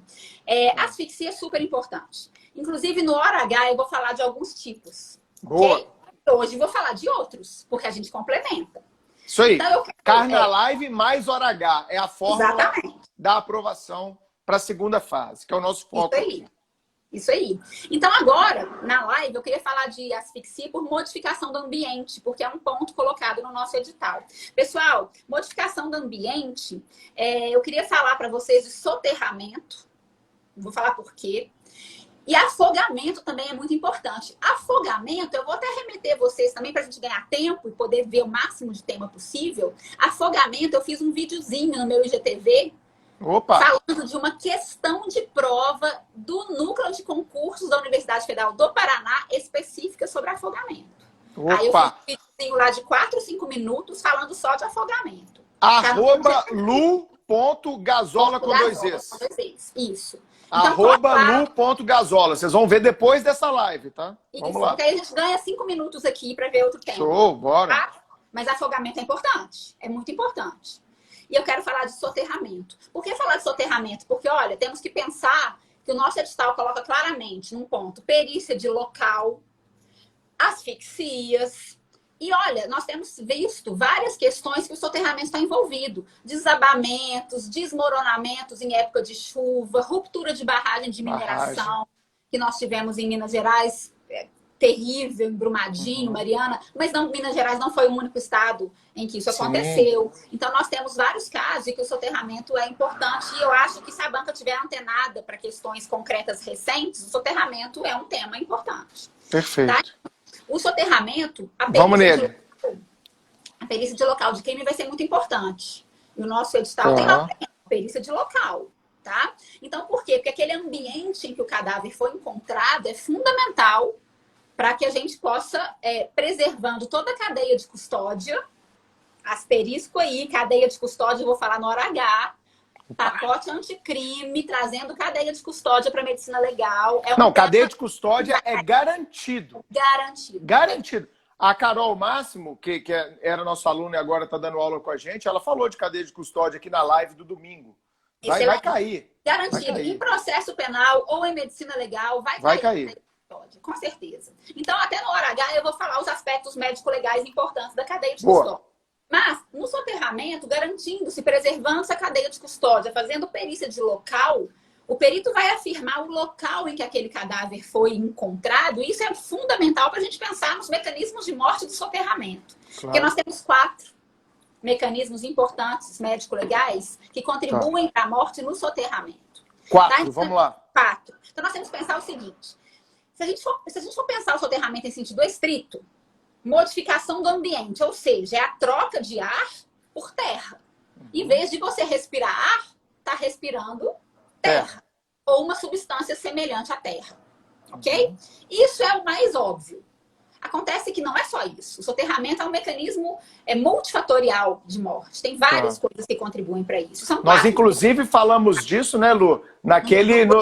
Speaker 2: Asfixia é super importante. Inclusive, no hora H, eu vou falar de alguns tipos.
Speaker 1: Boa.
Speaker 2: Okay? Hoje vou falar de outros, porque a gente complementa.
Speaker 1: Isso aí.
Speaker 2: Então,
Speaker 1: Carna Live mais hora H. É a fórmula
Speaker 2: exatamente.
Speaker 1: Da aprovação para a segunda fase, que é o nosso foco.
Speaker 2: Isso aí. Isso aí. Então, agora, na live, eu queria falar de asfixia por modificação do ambiente, porque é um ponto colocado no nosso edital. Pessoal, modificação do ambiente, eu queria falar para vocês de soterramento. Vou falar por quê. E afogamento também é muito importante. Afogamento, eu vou até remeter vocês também para a gente ganhar tempo e poder ver o máximo de tema possível. Afogamento, eu fiz um videozinho no meu IGTV.
Speaker 1: Opa.
Speaker 2: Falando de uma questão de prova do núcleo de concursos da Universidade Federal do Paraná específica sobre afogamento.
Speaker 1: Opa.
Speaker 2: Aí eu fiz um vídeo lá de 4 ou 5 minutos falando só de afogamento.
Speaker 1: @lu.gazola com 2 Es.
Speaker 2: Isso. Então,
Speaker 1: @lu.gazola. Vocês vão ver depois dessa live, tá? Vamos lá.
Speaker 2: Porque aí a gente ganha 5 minutos aqui para ver outro tema.
Speaker 1: Show, bora.
Speaker 2: Tá? Mas afogamento é importante. É muito importante. E eu quero falar de soterramento. Por que falar de soterramento? Porque, olha, temos que pensar que o nosso edital coloca claramente num ponto perícia de local, asfixias. E, olha, nós temos visto várias questões que o soterramento está envolvido. Desabamentos, desmoronamentos em época de chuva, ruptura de barragem de mineração, que nós tivemos em Minas Gerais, terrível, em Brumadinho, Mariana, mas não, Minas Gerais não foi o único estado em que isso aconteceu. Então, nós temos vários casos em que o soterramento é importante e eu acho que se a banca tiver antenada para questões concretas recentes, o soterramento é um tema importante.
Speaker 1: Perfeito.
Speaker 2: Tá? O soterramento, a perícia de local de crime vai ser muito importante. E o nosso edital tem lá a perícia de local. Tá? Então, por quê? Porque aquele ambiente em que o cadáver foi encontrado é fundamental para que a gente possa, preservando toda a cadeia de custódia, asterisco aí, cadeia de custódia, eu vou falar no hora H, pacote anticrime, trazendo cadeia de custódia para a medicina legal.
Speaker 1: Não, cadeia de custódia é garantido.
Speaker 2: Garantido.
Speaker 1: Garantido. A Carol Máximo, que era nosso aluno e agora está dando aula com a gente, ela falou de cadeia de custódia aqui na live do domingo. Vai cair.
Speaker 2: Garantido.
Speaker 1: Vai cair.
Speaker 2: Em processo penal ou em medicina legal, vai cair. Com certeza. Então, até no hora H, eu vou falar os aspectos médico-legais importantes da cadeia de custódia. Mas, no soterramento, garantindo-se, preservando-se a cadeia de custódia, fazendo perícia de local, o perito vai afirmar o local em que aquele cadáver foi encontrado, e isso é fundamental para a gente pensar nos mecanismos de morte do soterramento. Claro. Porque nós temos 4 mecanismos importantes médico-legais que contribuem para a morte no soterramento.
Speaker 1: 4,
Speaker 2: tá? Então,
Speaker 1: vamos lá.
Speaker 2: 4. Então nós temos que pensar o seguinte, se a gente for pensar o soterramento em sentido estrito, modificação do ambiente, ou seja, é a troca de ar por terra. Em vez de você respirar ar, está respirando terra. Ou uma substância semelhante à terra. Ok? Isso é o mais óbvio. Acontece que não é só isso. O soterramento é um mecanismo multifatorial de morte. Tem várias coisas que contribuem para isso.
Speaker 1: Nós, inclusive, falamos disso, né, Lu? Na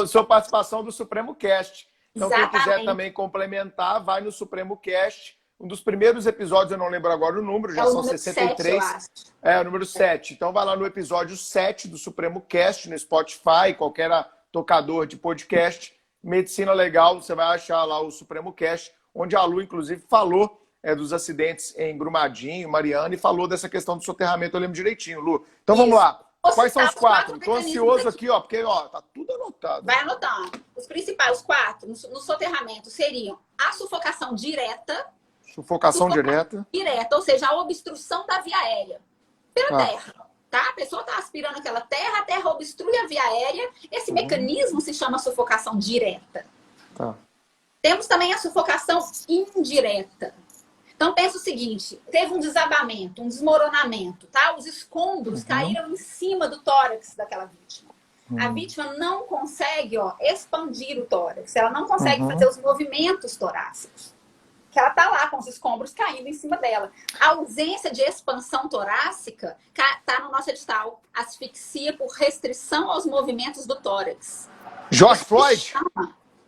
Speaker 1: sua participação do Supremo Cast. Então, quem quiser também complementar, vai no Supremo Cast. Um dos primeiros episódios, eu não lembro agora o número, já são 63.
Speaker 2: 7,
Speaker 1: o número 7. Então vai lá no episódio 7 do Supremo Cast, no Spotify, qualquer tocador de podcast. Medicina Legal, você vai achar lá o Supremo Cast, onde a Lu, inclusive, falou dos acidentes em Brumadinho, Mariana, e falou dessa questão do soterramento, eu lembro direitinho, Lu. Então vamos lá. Quais são os 4? Estou ansioso aqui, porque tá tudo anotado.
Speaker 2: Vai anotando. Os principais 4 no soterramento seriam a sufocação direta.
Speaker 1: Sufocação direta.
Speaker 2: Direta, ou seja, a obstrução da via aérea pela terra. Tá? A pessoa está aspirando aquela terra, a terra obstrui a via aérea. Esse mecanismo se chama sufocação direta. Temos também a sufocação indireta. Então, pensa o seguinte, teve um desabamento, um desmoronamento, tá? Os escombros caíram em cima do tórax daquela vítima. A vítima não consegue expandir o tórax, ela não consegue fazer os movimentos torácicos. Que ela está lá com os escombros caindo em cima dela. A ausência de expansão torácica está no nosso edital. Asfixia por restrição aos movimentos do tórax.
Speaker 1: George Floyd?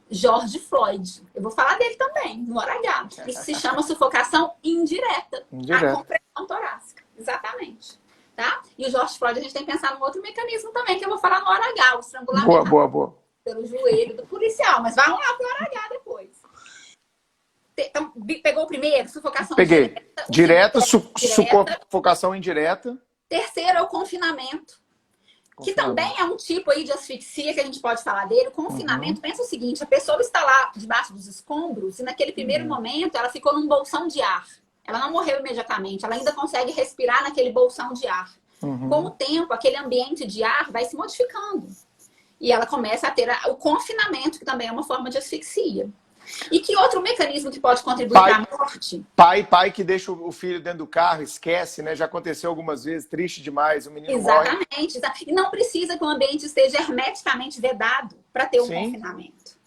Speaker 2: George Floyd. Eu vou falar dele também, no hora H. Isso se chama sufocação indireta. A compressão torácica. Exatamente. Tá? E o George Floyd, a gente tem que pensar num outro mecanismo também, que eu vou falar no hora H, o estrangulamento.
Speaker 1: Boa.
Speaker 2: Pelo joelho do policial. Mas vamos lá pro hora H depois. Então, pegou o primeiro? Sufocação
Speaker 1: direta. Sufocação indireta.
Speaker 2: Terceiro é o confinamento. Que também é um tipo aí de asfixia que a gente pode falar dele. O confinamento, pensa o seguinte, a pessoa está lá debaixo dos escombros e naquele primeiro momento ela ficou num bolsão de ar. Ela não morreu imediatamente, ela ainda consegue respirar naquele bolsão de ar. Com o tempo, aquele ambiente de ar vai se modificando. E ela começa a ter o confinamento, que também é uma forma de asfixia. E que outro mecanismo que pode contribuir para a morte?
Speaker 1: Pai que deixa o filho dentro do carro, esquece, né? Já aconteceu algumas vezes, triste demais, o menino morre.
Speaker 2: E não precisa que o ambiente esteja hermeticamente vedado para ter um confinamento.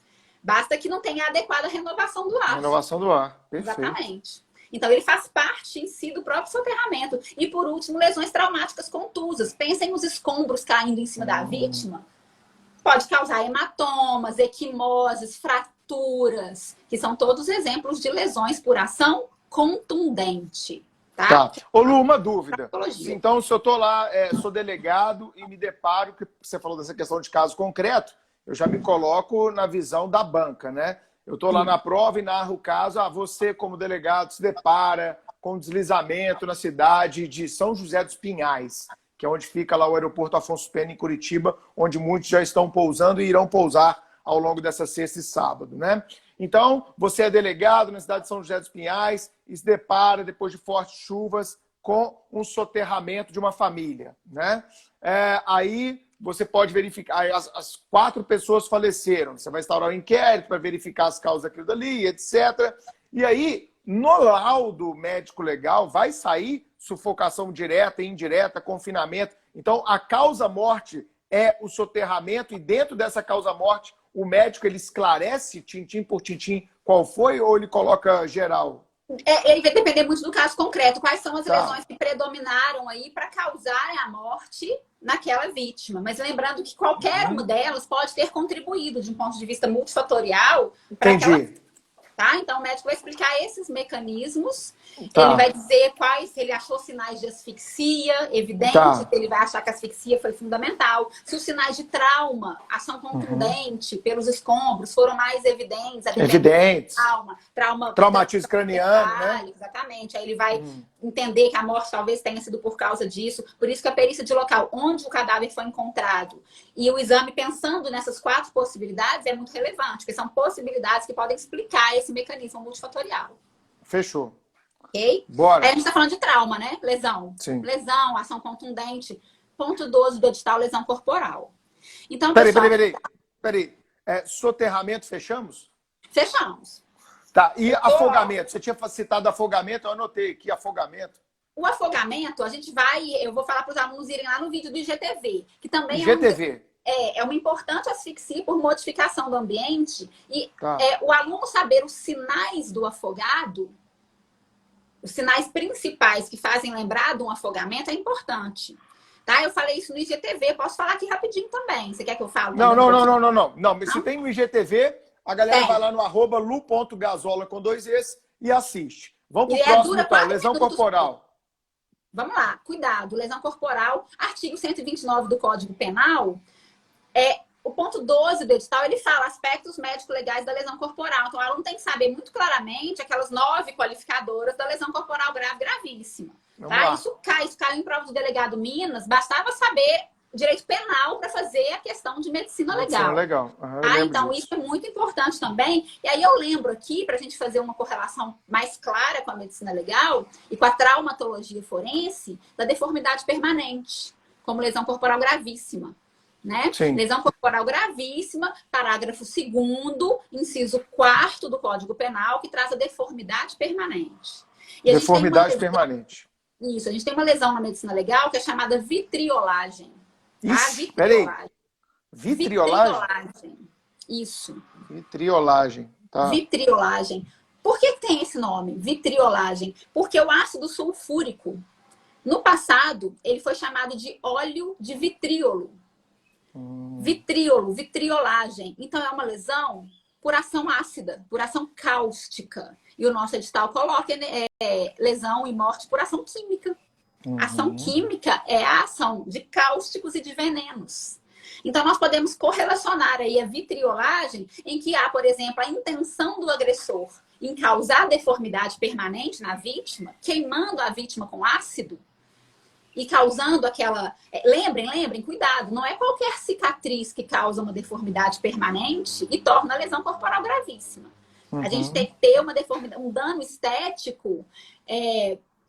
Speaker 2: Basta que não tenha a adequada renovação do ar.
Speaker 1: Renovação do ar, perfeito.
Speaker 2: Exatamente. Então, ele faz parte em si do próprio soterramento. E, por último, lesões traumáticas contusas. Pensem nos escombros caindo em cima da vítima. Pode causar hematomas, equimoses, fraturas, que são todos exemplos de lesões por ação contundente. Tá?
Speaker 1: Ô Lu, uma dúvida. Então, se eu tô lá, sou delegado e me deparo, que você falou dessa questão de caso concreto, eu já me coloco na visão da banca, né? Eu tô lá na prova e narro o caso, você como delegado se depara com deslizamento na cidade de São José dos Pinhais, que é onde fica lá o aeroporto Afonso Pena, em Curitiba, onde muitos já estão pousando e irão pousar ao longo dessa sexta e sábado, né? Então, você é delegado na cidade de São José dos Pinhais e se depara, depois de fortes chuvas, com um soterramento de uma família, né? Aí você pode verificar, as 4 pessoas faleceram, você vai instaurar um inquérito para verificar as causas daquilo dali, etc. E aí, no laudo médico legal, vai sair sufocação direta e indireta, confinamento. Então, a causa-morte é o soterramento e dentro dessa causa-morte, o médico ele esclarece, tintim por tintim, qual foi ou ele coloca geral?
Speaker 2: Ele vai depender muito do caso concreto. Quais são as lesões que predominaram aí para causar a morte naquela vítima. Mas lembrando que qualquer uma delas pode ter contribuído de um ponto de vista multifatorial para aquela... Tá? Então, o médico vai explicar esses mecanismos,
Speaker 1: Tá.
Speaker 2: ele vai dizer quais, se ele achou sinais de asfixia, evidente,
Speaker 1: Tá.
Speaker 2: ele vai achar que a asfixia foi fundamental. Se os sinais de trauma, ação contundente pelos escombros, foram mais evidentes,
Speaker 1: Evidentes.
Speaker 2: traumatismo
Speaker 1: craniano, né?
Speaker 2: Exatamente. Aí ele vai entender que a morte talvez tenha sido por causa disso. Por isso que a perícia de local onde o cadáver foi encontrado e o exame pensando nessas 4 possibilidades é muito relevante, porque são possibilidades que podem explicar esse mecanismo multifatorial.
Speaker 1: Fechou.
Speaker 2: Ok?
Speaker 1: Bora.
Speaker 2: Aí a gente está falando de trauma, né? Lesão.
Speaker 1: Sim.
Speaker 2: Lesão, ação contundente. Ponto 12 do edital, lesão corporal. Então,
Speaker 1: Peraí. Soterramento, fechamos?
Speaker 2: Fechamos.
Speaker 1: Tá. E afogamento? Você tinha citado afogamento, eu anotei aqui afogamento.
Speaker 2: O afogamento, eu vou falar para os alunos irem lá no vídeo do IGTV, que também
Speaker 1: IGTV.
Speaker 2: é uma importante asfixia por modificação do ambiente. E o aluno saber os sinais do afogado, os sinais principais que fazem lembrar de um afogamento é importante. Tá? Eu falei isso no IGTV, posso falar aqui rapidinho também. Você quer que eu fale?
Speaker 1: Não. Mas se tem no IGTV, a galera vai lá no @lu.gasola com 2 Es e assiste. Vamos pro próximo, então. Lesão corporal.
Speaker 2: Vamos lá, cuidado. Lesão corporal, artigo 129 do Código Penal. O ponto 12 do edital, ele fala aspectos médico-legais da lesão corporal. Então, o aluno tem que saber muito claramente aquelas 9 qualificadoras da lesão corporal grave gravíssima. Tá? Isso caiu em prova do delegado Minas. Bastava saber direito penal para fazer a questão de medicina legal. Então, isso é muito importante também. E aí eu lembro aqui, para a gente fazer uma correlação mais clara com a medicina legal e com a traumatologia forense, da deformidade permanente, como lesão corporal gravíssima. Né? Lesão corporal gravíssima, parágrafo 2º, inciso 4º do Código Penal, que traz a deformidade permanente. E
Speaker 1: deformidade permanente.
Speaker 2: Isso, a gente tem uma lesão na medicina legal que é chamada vitriolagem.
Speaker 1: Isso, peraí. Vitriolagem?
Speaker 2: Isso.
Speaker 1: Vitriolagem, tá.
Speaker 2: Vitriolagem. Por que tem esse nome, vitriolagem? Porque o ácido sulfúrico, no passado, ele foi chamado de óleo de vitríolo. Vitriolagem. Então, é uma lesão por ação ácida, por ação cáustica. E o nosso edital coloca lesão e morte por ação química. Ação química é a ação de cáusticos e de venenos. Então, nós podemos correlacionar aí a vitriolagem em que há, por exemplo, a intenção do agressor em causar deformidade permanente na vítima, queimando a vítima com ácido, e causando aquela... Lembrem, cuidado, não é qualquer cicatriz que causa uma deformidade permanente e torna a lesão corporal gravíssima. A gente tem que ter uma deformidade, um dano estético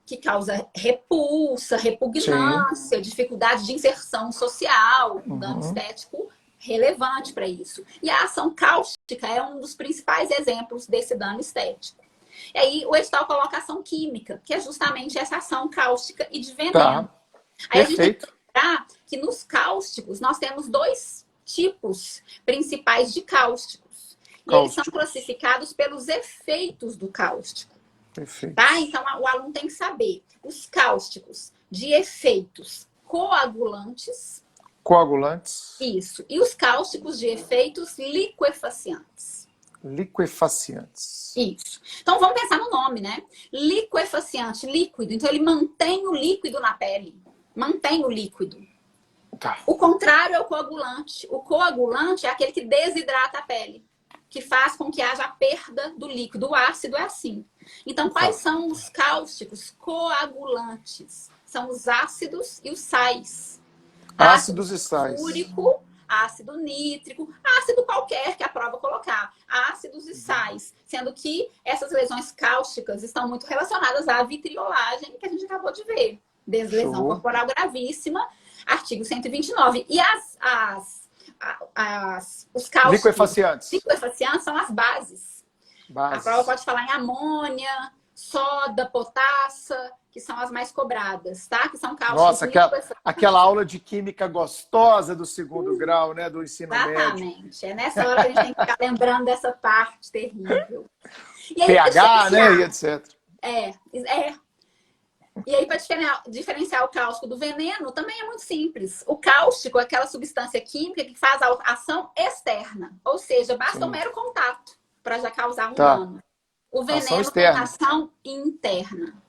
Speaker 2: que causa repulsa, repugnância, dificuldade de inserção social, um dano estético relevante para isso. E a ação cáustica é um dos principais exemplos desse dano estético. E aí o edital coloca ação química, que é justamente essa ação cáustica e de veneno.
Speaker 1: Tá.
Speaker 2: Aí a gente tem que lembrar que nos cáusticos nós temos 2 tipos principais de cáusticos. E eles são classificados pelos efeitos do cáustico.
Speaker 1: Perfeito.
Speaker 2: Tá? Então o aluno tem que saber os cáusticos de efeitos coagulantes.
Speaker 1: Coagulantes.
Speaker 2: Isso. E os cáusticos de efeitos liquefaciantes.
Speaker 1: Liquefaciantes.
Speaker 2: Isso. Então, vamos pensar no nome, né? Liquefaciante, líquido. Então, ele mantém o líquido na pele. Mantém o líquido.
Speaker 1: Tá.
Speaker 2: O contrário é o coagulante. O coagulante é aquele que desidrata a pele, que faz com que haja a perda do líquido. O ácido é assim. Então, quais são os cáusticos coagulantes? São os ácidos e os sais.
Speaker 1: Ácidos e sais.
Speaker 2: Sulfúrico, ácido nítrico, ácido qualquer que a prova colocar, ácidos e sais, sendo que essas lesões cáusticas estão muito relacionadas à vitriolagem que a gente acabou de ver, deslesão corporal gravíssima, artigo 129. E os cáusticos liquefaciantes são as bases. A prova pode falar em amônia, soda, potassa, que são as mais cobradas, tá? Que são cáusticos.
Speaker 1: Nossa, aquela aula de química gostosa do 2º grau, né? Do ensino médio.
Speaker 2: Exatamente. É nessa hora que a gente tem que ficar lembrando dessa parte terrível.
Speaker 1: E aí, pH, né? E etc.
Speaker 2: E aí, para diferenciar o cáustico do veneno, também é muito simples. O cáustico é aquela substância química que faz a ação externa. Ou seja, basta um mero contato para já causar um dano. O
Speaker 1: Ação
Speaker 2: veneno tem
Speaker 1: externa.
Speaker 2: ação interna.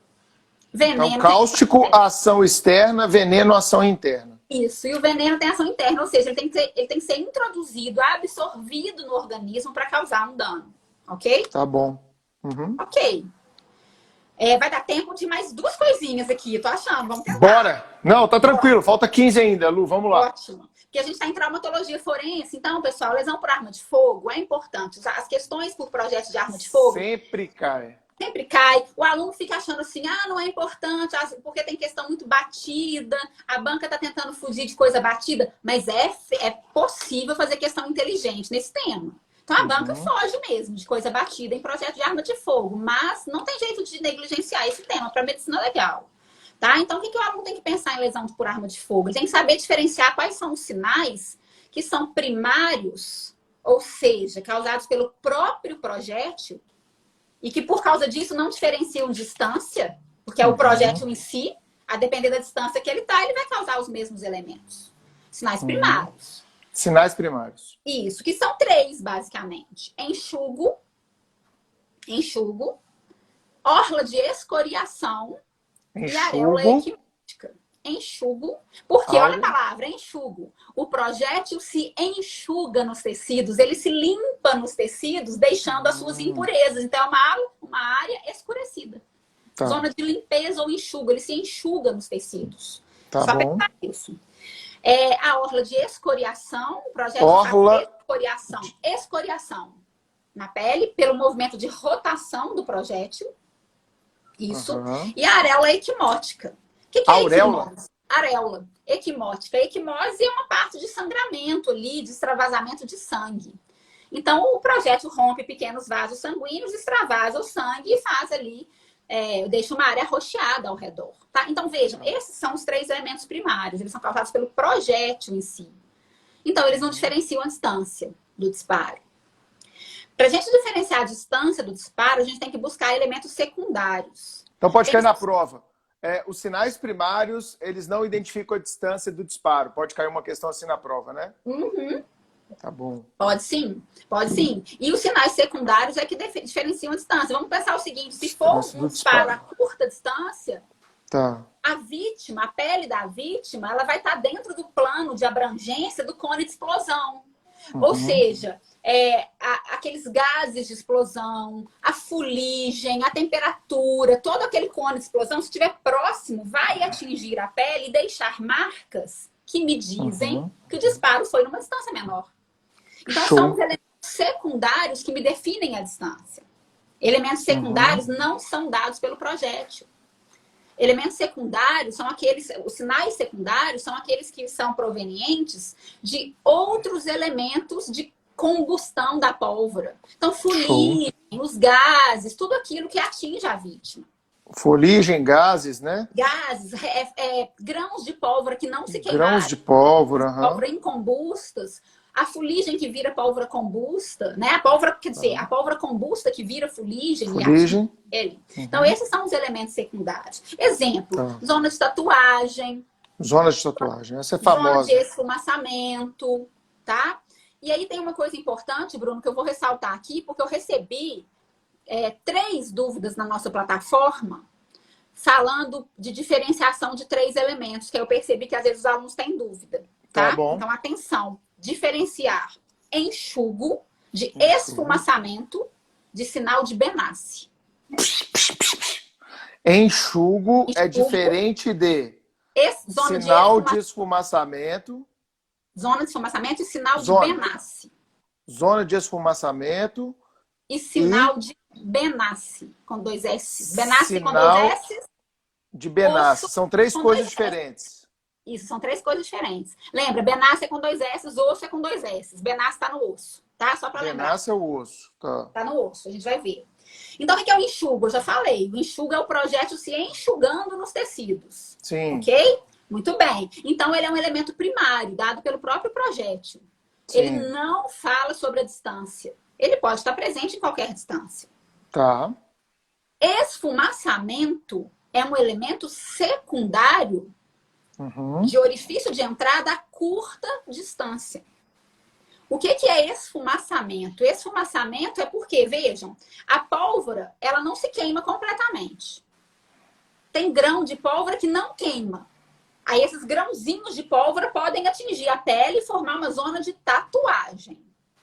Speaker 1: Então,
Speaker 2: Veneno
Speaker 1: cáustico, ação externa, veneno, ação interna.
Speaker 2: Isso, e o veneno tem ação interna, ou seja, ele tem que ser introduzido, absorvido no organismo para causar um dano, ok?
Speaker 1: Tá bom. Uhum.
Speaker 2: Ok. Vai dar tempo de mais duas coisinhas aqui, eu tô achando, vamos tentar.
Speaker 1: Bora! Não, tá tranquilo, falta 15 ainda, Lu, vamos lá.
Speaker 2: Ótimo. Porque a gente está em traumatologia forense, então, pessoal, lesão por arma de fogo é importante. As questões por projetos de arma de fogo
Speaker 1: Sempre cai.
Speaker 2: sempre cai. O aluno fica achando assim, não é importante, porque tem questão muito batida, a banca está tentando fugir de coisa batida, mas é possível fazer questão inteligente nesse tema. Então a banca foge mesmo de coisa batida em projeto de arma de fogo, mas não tem jeito de negligenciar esse tema para medicina legal. Tá? Então o que o aluno tem que pensar em lesão por arma de fogo? Ele tem que saber diferenciar quais são os sinais que são primários, ou seja, causados pelo próprio projétil, e que por causa disso não diferenciam distância, porque é o projétil em si, a depender da distância que ele está, ele vai causar os mesmos elementos. Sinais primários.
Speaker 1: Sinais primários.
Speaker 2: Isso, que são três, basicamente. Enxugo, orla de escoriação e areola equimótica. Enxugo, porque olha a palavra, enxugo. O projétil se enxuga nos tecidos, ele se limpa nos tecidos, deixando as suas impurezas. Então, é uma área escurecida. Tá. Zona de limpeza ou enxuga, ele se enxuga nos tecidos.
Speaker 1: Tá
Speaker 2: só
Speaker 1: bom.
Speaker 2: pensar isso. A orla de escoriação, o projétil escoriação na pele, pelo movimento de rotação do projétil. Isso. E a areola equimótica. O que é equimose? Areola equimótica. A equimose é uma parte de sangramento ali, de extravassamento de sangue. Então, o projétil rompe pequenos vasos sanguíneos, extravasa o sangue e faz ali, deixa uma área arroxeada ao redor. Tá? Então, vejam, esses são os três elementos primários. Eles são causados pelo projétil em si. Então, eles não diferenciam a distância do disparo. Para a gente diferenciar a distância do disparo, a gente tem que buscar elementos secundários.
Speaker 1: Então, pode cair na prova. Os sinais primários, eles não identificam a distância do disparo. Pode cair uma questão assim na prova, né? Tá bom.
Speaker 2: Pode sim, pode sim. E os sinais secundários é que diferenciam a distância. Vamos pensar o seguinte, se for um disparo a curta distância, a vítima, a pele da vítima, ela vai estar dentro do plano de abrangência do cone de explosão. Ou seja, aqueles gases de explosão, a fuligem, a temperatura, todo aquele cone de explosão, se estiver próximo, vai atingir a pele e deixar marcas que me dizem que o disparo foi numa distância menor. Então, são os elementos secundários que me definem a distância. Elementos secundários não são dados pelo projétil. Elementos secundários são os sinais secundários são aqueles que são provenientes de outros elementos de combustão da pólvora. Então, fuligem, os gases, tudo aquilo que atinge a vítima.
Speaker 1: Fuligem, gases, né?
Speaker 2: Gases, grãos de pólvora que não se queimaram.
Speaker 1: Grãos de pólvora.
Speaker 2: Pólvora incombustas. A fuligem que vira pólvora combusta, né? A pólvora, quer dizer, a pólvora combusta que vira fuligem. E atinge ele. Então, esses são os elementos secundários. Exemplo, zona de tatuagem.
Speaker 1: Zona de tatuagem, essa é famosa.
Speaker 2: Zona de esfumaçamento, tá? E aí tem uma coisa importante, Bruno, que eu vou ressaltar aqui, porque eu recebi 3 dúvidas na nossa plataforma falando de diferenciação de 3 elementos, que eu percebi que às vezes os alunos têm dúvida, tá? Então, atenção, diferenciar enxugo de esfumaçamento de sinal de Benassi.
Speaker 1: Enxugo é diferente de sinal de esfumaçamento.
Speaker 2: Zona de esfumaçamento e sinal de Benassi.
Speaker 1: Zona de esfumaçamento
Speaker 2: e sinal de Benassi, com 2 S. Benassi com 2 S.
Speaker 1: De Benassi. São 3 coisas diferentes.
Speaker 2: Isso, são 3 coisas diferentes. Lembra, Benassi é com 2 S, osso é com 2 S. Benassi tá no osso, tá? Só para lembrar.
Speaker 1: Benassi é o osso, tá.
Speaker 2: Tá no osso, a gente vai ver. Então, o que é o enxugo? Eu já falei. O enxugo é o projétil se enxugando nos tecidos.
Speaker 1: Sim.
Speaker 2: Ok? Muito bem. Então, ele é um elemento primário, dado pelo próprio projétil. Sim. Ele não fala sobre a distância. Ele pode estar presente em qualquer distância.
Speaker 1: Tá.
Speaker 2: Esfumaçamento é um elemento secundário de orifício de entrada a curta distância. O que é esfumaçamento? Esfumaçamento é porque, vejam, a pólvora, ela não se queima completamente. Tem grão de pólvora que não queima. Aí esses grãozinhos de pólvora podem atingir a pele e formar uma zona de tatuagem.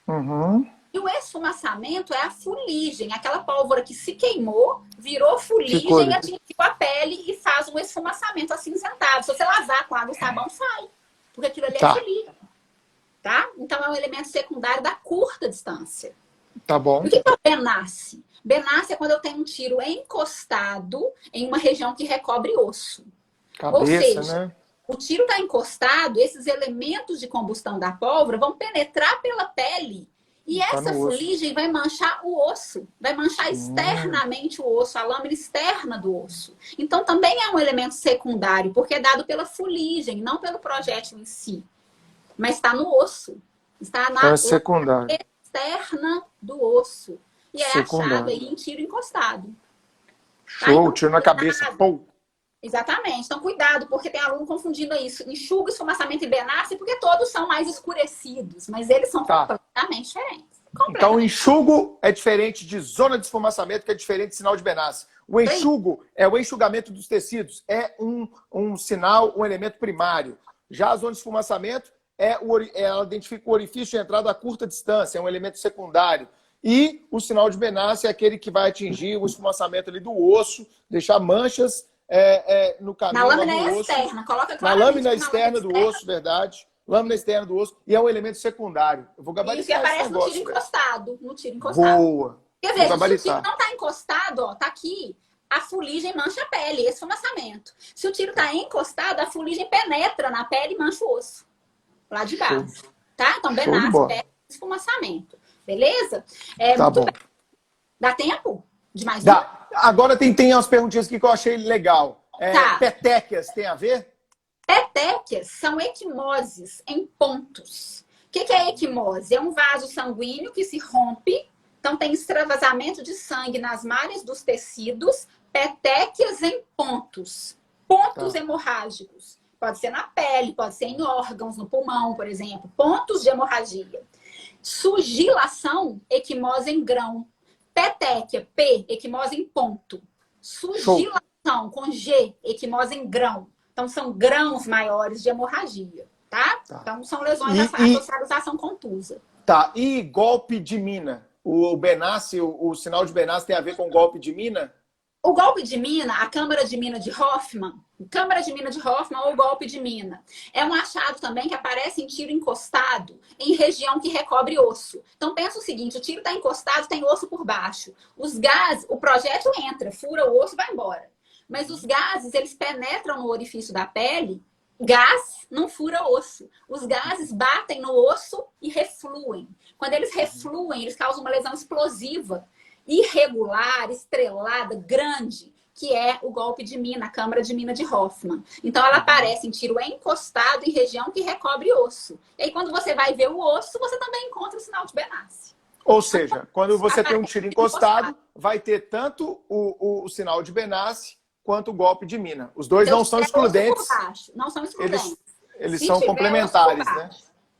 Speaker 1: Uhum.
Speaker 2: E o esfumaçamento é a fuligem, aquela pólvora que se queimou, virou fuligem, atingiu a pele e faz um esfumaçamento acinzentado. Se você lavar com água e sabão, sai. Porque aquilo ali é fuligem. Tá? Então é um elemento secundário da curta distância.
Speaker 1: Tá bom.
Speaker 2: E o que é o benace? Benace é quando eu tenho um tiro encostado em uma região que recobre osso.
Speaker 1: Cabeça,
Speaker 2: ou seja,
Speaker 1: né?
Speaker 2: O tiro está encostado, esses elementos de combustão da pólvora vão penetrar pela pele e essa fuligem vai manchar o osso, vai manchar externamente o osso, a lâmina externa do osso. Então também é um elemento secundário, porque é dado pela fuligem, não pelo projétil em si. Mas está no osso, está na lâmina externa do osso. E é achado aí em tiro encostado.
Speaker 1: Show, tá? Então, tiro na cabeça, pô.
Speaker 2: Exatamente. Então, cuidado, porque tem aluno confundindo isso. Enxuga, esfumaçamento e benace, porque todos são mais escurecidos, mas eles são completamente diferentes.
Speaker 1: Então, enxugo é diferente de zona de esfumaçamento, que é diferente de sinal de benace. O enxugo é o enxugamento dos tecidos, é um sinal, um elemento primário. Já a zona de esfumaçamento, ela identifica o orifício de entrada a curta distância, é um elemento secundário. E o sinal de benace é aquele que vai atingir o esfumaçamento ali do osso, deixar manchas no caminho
Speaker 2: na lâmina
Speaker 1: do osso.
Speaker 2: Externa, coloca
Speaker 1: na lâmina externa do osso, verdade. Lâmina externa do osso, e é um elemento secundário. Eu vou gabaritar
Speaker 2: isso, e aparece no tiro encostado. No tiro encostado.
Speaker 1: Boa.
Speaker 2: Quer ver, se o tiro não está encostado, ó, tá aqui, a fuligem mancha a pele, esfumaçamento. Se o tiro está encostado, a fuligem penetra na pele e mancha o osso. Lá de baixo. Tá? Então, benace, pele, esfumaçamento. Beleza?
Speaker 1: Tá bom.
Speaker 2: Bem. Dá tempo de mais
Speaker 1: Dá. Agora tem umas perguntinhas aqui que eu achei legal. Petequias tem a ver?
Speaker 2: Petequias são equimoses em pontos. O que é equimose? É um vaso sanguíneo que se rompe, então tem extravasamento de sangue nas malhas dos tecidos, petequias em pontos. Pontos hemorrágicos. Pode ser na pele, pode ser em órgãos, no pulmão, por exemplo. Pontos de hemorragia. Sugilação, equimose em grão. Petequia, P, equimose em ponto. Sugilação, com G, equimose em grão. Então, são grãos maiores de hemorragia, tá? Então, são lesões associadas à ação contusa.
Speaker 1: Tá, e golpe de mina? O benace, o sinal de benace tem a ver com golpe de mina?
Speaker 2: O golpe de mina, a câmara de mina de Hoffman ou golpe de mina, é um achado também que aparece em tiro encostado em região que recobre osso. Então pensa o seguinte, o tiro está encostado, tem osso por baixo. Os gases, o projétil entra, fura o osso e vai embora. Mas os gases, eles penetram no orifício da pele, gás não fura osso. Os gases batem no osso e refluem. Quando eles refluem, eles causam uma lesão explosiva, irregular, estrelada, grande, que é o golpe de mina, a câmara de mina de Hoffman. Então, ela aparece em tiro encostado em região que recobre osso. E aí, quando você vai ver o osso, você também encontra o sinal de benace.
Speaker 1: Ou seja, quando você tem um tiro encostado, vai ter tanto o sinal de benace quanto o golpe de mina. Os dois não são excludentes.
Speaker 2: Não são excludentes.
Speaker 1: Eles são complementares, né?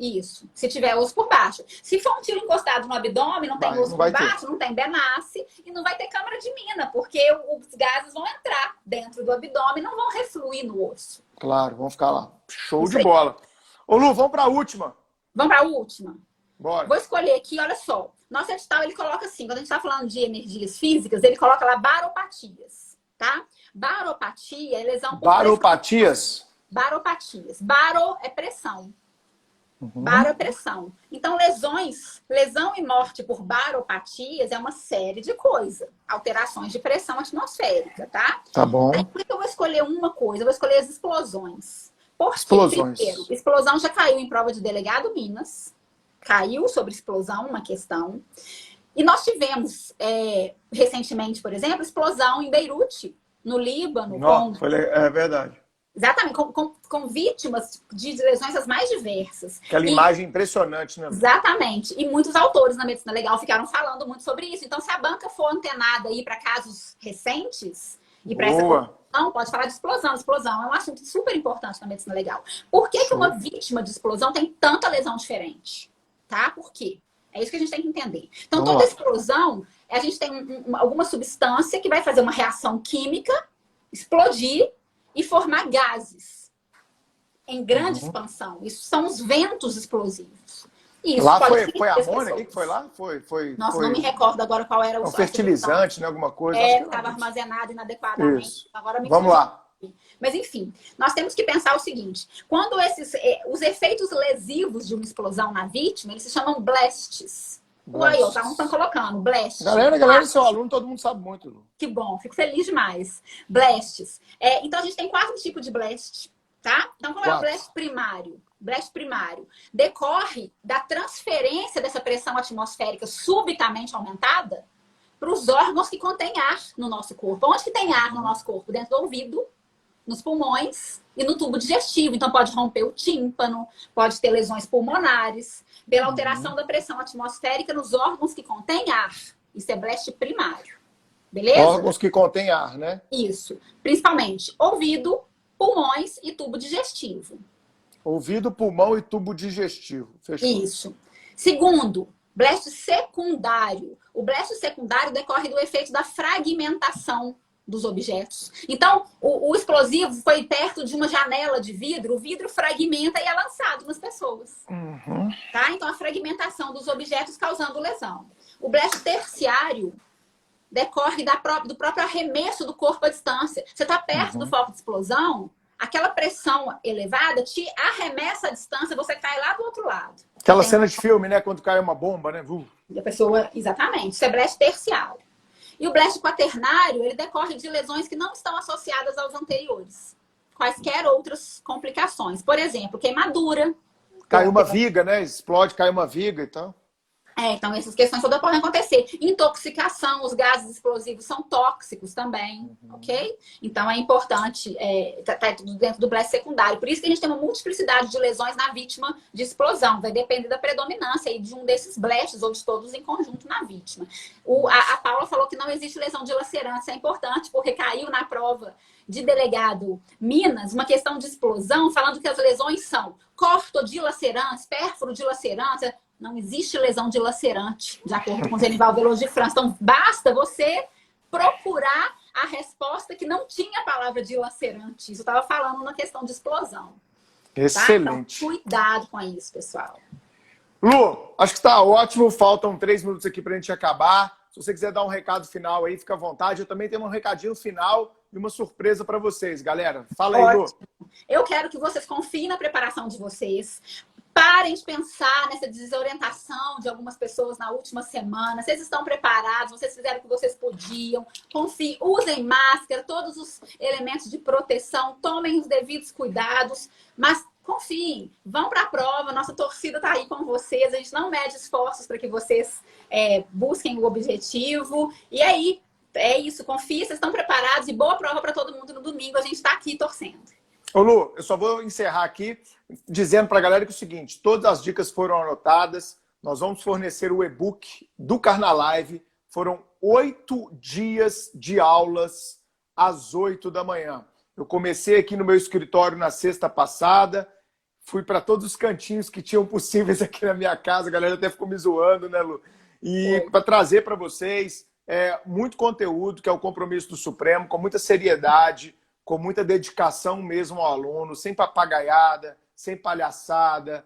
Speaker 2: Isso. Se tiver osso por baixo. Se for um tiro encostado no abdômen, não tem osso por baixo, não tem benace e não vai ter câmara de mina, porque os gases vão entrar dentro do abdômen e não vão refluir no osso.
Speaker 1: Claro, vão ficar lá. Show de bola. Ô Lu, vamos para a última.
Speaker 2: Vamos para a última?
Speaker 1: Bora.
Speaker 2: Vou escolher aqui, olha só. Nosso edital, ele coloca assim, quando a gente está falando de energias físicas, ele coloca lá baropatias, tá? Baropatia é lesão por
Speaker 1: Baropatias?
Speaker 2: Baropatias. Baro é pressão. Baro é pressão. Então, lesão e morte por baropatias é uma série de coisas. Alterações de pressão atmosférica, tá?
Speaker 1: Tá bom.
Speaker 2: Aí, por que eu vou escolher uma coisa? Eu vou escolher as explosões. Por quê?
Speaker 1: Explosões.
Speaker 2: Primeiro, explosão já caiu em prova de delegado Minas. Caiu sobre explosão uma questão. E nós tivemos, recentemente, por exemplo, explosão em Beirute, no Líbano.
Speaker 1: É verdade.
Speaker 2: Exatamente, com vítimas de lesões as mais diversas.
Speaker 1: Aquela imagem impressionante, né?
Speaker 2: Exatamente. E muitos autores na medicina legal ficaram falando muito sobre isso. Então, se a banca for antenada aí para casos recentes e para essa questão, pode falar de explosão. Explosão é um assunto super importante na medicina legal. Por que uma vítima de explosão tem tanta lesão diferente? tá? Por quê? É isso que a gente tem que entender. Então,
Speaker 1: Vamos
Speaker 2: toda
Speaker 1: lá.
Speaker 2: explosão, a gente tem alguma substância que vai fazer uma reação química, explodir e formar gases em grande expansão. Isso são os ventos explosivos. E isso
Speaker 1: Lá
Speaker 2: pode
Speaker 1: foi
Speaker 2: atingir as
Speaker 1: amônia? O que foi
Speaker 2: pessoas.
Speaker 1: lá?
Speaker 2: Nossa, não me recordo agora qual era
Speaker 1: um
Speaker 2: a substância.
Speaker 1: fertilizante, né? Alguma coisa. Acho que era
Speaker 2: Estava
Speaker 1: isso.
Speaker 2: armazenado inadequadamente.
Speaker 1: Isso.
Speaker 2: Agora me
Speaker 1: Vamos
Speaker 2: fugiu.
Speaker 1: lá.
Speaker 2: Mas, enfim, nós temos que pensar o seguinte. Quando os efeitos lesivos de uma explosão na vítima, eles se chamam blasts. Uai, os alunos estão colocando blast.
Speaker 1: Galera, seu aluno, todo mundo sabe muito, Lu.
Speaker 2: Que bom, fico feliz demais. Blasts. Então, a gente tem 4 tipos de blast, tá? Então, qual é o blast primário? Blast primário decorre da transferência dessa pressão atmosférica subitamente aumentada para os órgãos que contêm ar no nosso corpo. Onde que tem ar no nosso corpo? Dentro do ouvido, nos pulmões e no tubo digestivo. Então, pode romper o tímpano, pode ter lesões pulmonares, pela alteração da pressão atmosférica nos órgãos que contêm ar. Isso é blast primário. Beleza?
Speaker 1: Órgãos que contêm ar, né?
Speaker 2: Isso. Principalmente ouvido, pulmões e tubo digestivo.
Speaker 1: Ouvido, pulmão e tubo digestivo. Fechou.
Speaker 2: Isso. Segundo, blast secundário. O blast secundário decorre do efeito da fragmentação dos objetos. Então, o explosivo foi perto de uma janela de vidro, o vidro fragmenta e é lançado nas pessoas. Tá? Então, a fragmentação dos objetos causando lesão. O blast terciário decorre do próprio arremesso do corpo à distância. Você está perto do foco de explosão, aquela pressão elevada te arremessa à distância, você cai lá do outro lado.
Speaker 1: Aquela cena de filme, né? Quando cai uma bomba, né?
Speaker 2: E a pessoa, exatamente, isso é blast terciário. E o blast quaternário, ele decorre de lesões que não estão associadas aos anteriores. Quaisquer outras complicações. Por exemplo, queimadura.
Speaker 1: Caiu uma viga, né? Explode, cai uma viga e tal.
Speaker 2: Então essas questões todas podem acontecer. Intoxicação, os gases explosivos são tóxicos também, ok? Então é importante, tá tudo dentro do blast secundário. Por isso que a gente tem uma multiplicidade de lesões na vítima de explosão. Vai depender da predominância aí de um desses blasts ou de todos em conjunto na vítima. A Paula falou que não existe lesão dilacerante. Isso é importante porque caiu na prova de delegado Minas uma questão de explosão falando que as lesões são cortodilacerantes, pérforodilacerantes. Não existe lesão dilacerante, de acordo com o Zenival Veloso de França. Então, basta você procurar a resposta que não tinha a palavra dilacerante. Isso eu estava falando na questão de explosão.
Speaker 1: Excelente.
Speaker 2: Tá? Então, cuidado com isso, pessoal.
Speaker 1: Lu, acho que está ótimo. Faltam 3 minutos aqui para a gente acabar. Se você quiser dar um recado final aí, fica à vontade. Eu também tenho um recadinho final e uma surpresa para vocês, galera. Fala aí, Lu.
Speaker 2: Eu quero que vocês confiem na preparação de vocês. Parem de pensar nessa desorientação de algumas pessoas na última semana. Vocês estão preparados, vocês fizeram o que vocês podiam. Confiem, usem máscara, todos os elementos de proteção, tomem os devidos cuidados, mas confiem, vão para a prova. Nossa torcida está aí com vocês. A gente não mede esforços para que vocês busquem o objetivo. E aí, é isso, confiem, vocês estão preparados e boa prova para todo mundo no domingo. A gente está aqui torcendo.
Speaker 1: Ô Lu, eu só vou encerrar aqui dizendo para a galera que é o seguinte, todas as dicas foram anotadas, nós vamos fornecer o e-book do Carnalive, foram 8 dias de aulas às 8 da manhã. Eu comecei aqui no meu escritório na sexta passada, fui para todos os cantinhos que tinham possíveis aqui na minha casa, a galera até ficou me zoando, né, Lu? E para trazer para vocês muito conteúdo, que é o compromisso do Supremo, com muita seriedade, com muita dedicação mesmo ao aluno, sem papagaiada, sem palhaçada,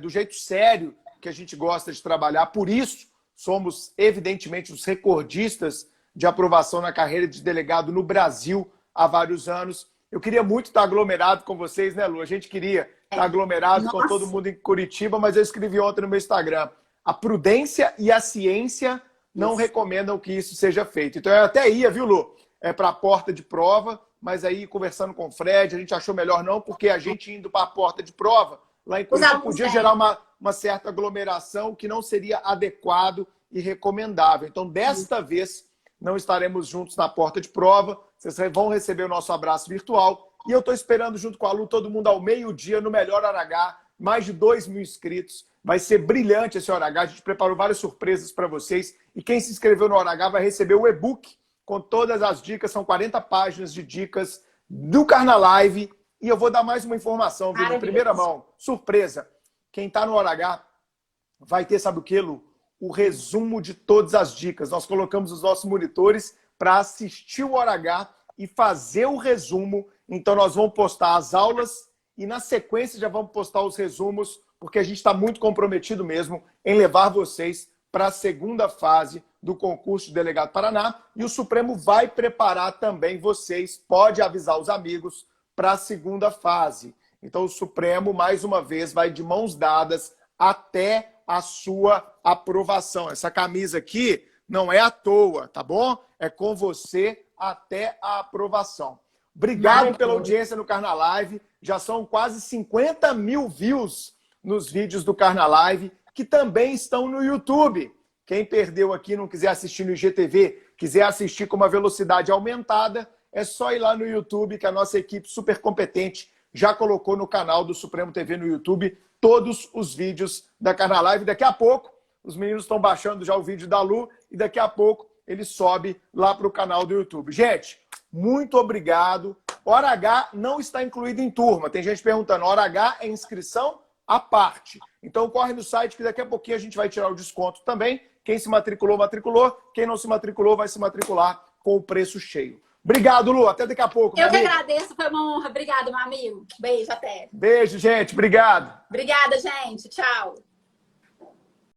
Speaker 1: do jeito sério que a gente gosta de trabalhar. Por isso, somos, evidentemente, os recordistas de aprovação na carreira de delegado no Brasil há vários anos. Eu queria muito estar aglomerado com vocês, né, Lu? A gente queria estar aglomerado com todo mundo em Curitiba, mas eu escrevi ontem no meu Instagram. A prudência e a ciência não recomendam que isso seja feito. Então, eu até ia, viu, Lu? Para a porta de prova, mas aí, conversando com o Fred, a gente achou melhor não, porque a gente indo para a porta de prova, lá em Curitiba, podia gerar uma certa aglomeração que não seria adequado e recomendável. Então, desta vez, não estaremos juntos na porta de prova. Vocês vão receber o nosso abraço virtual. E eu estou esperando, junto com a Lu, todo mundo ao meio-dia, no Melhor Hora H, mais de 2.000 inscritos. Vai ser brilhante esse Hora H. A gente preparou várias surpresas para vocês. E quem se inscreveu no Hora H vai receber o e-book com todas as dicas, são 40 páginas de dicas do Carnalive. E eu vou dar mais uma informação, viu, de primeira mão. Surpresa! Quem está no Hora H vai ter, sabe o que, Lu? O resumo de todas as dicas. Nós colocamos os nossos monitores para assistir o Hora H e fazer o resumo. Então, nós vamos postar as aulas e, na sequência, já vamos postar os resumos, porque a gente está muito comprometido mesmo em levar vocês para a segunda fase do concurso de Delegado Paraná. E o Supremo vai preparar também vocês, pode avisar os amigos, para a segunda fase. Então, o Supremo, mais uma vez, vai de mãos dadas até a sua aprovação. Essa camisa aqui não é à toa, tá bom? É com você até a aprovação. Obrigado pela audiência no Carnalive. Já são quase 50 mil views nos vídeos do Carnalive, que também estão no YouTube. Quem perdeu aqui, não quiser assistir no IGTV, quiser assistir com uma velocidade aumentada, é só ir lá no YouTube, que a nossa equipe super competente já colocou no canal do Supremo TV no YouTube todos os vídeos da Carnalive. Daqui a pouco, os meninos estão baixando já o vídeo da Lu e daqui a pouco ele sobe lá para o canal do YouTube. Gente, muito obrigado. Hora H não está incluído em turma. Tem gente perguntando, Hora H é inscrição à parte. Então corre no site que daqui a pouquinho a gente vai tirar o desconto também. Quem se matriculou, matriculou. Quem não se matriculou, vai se matricular com o preço cheio. Obrigado, Lu. Até daqui a pouco.
Speaker 2: Eu que agradeço, foi uma honra. Obrigada, meu amigo. Beijo, até.
Speaker 1: Beijo, gente. Obrigado.
Speaker 2: Obrigada, gente. Tchau.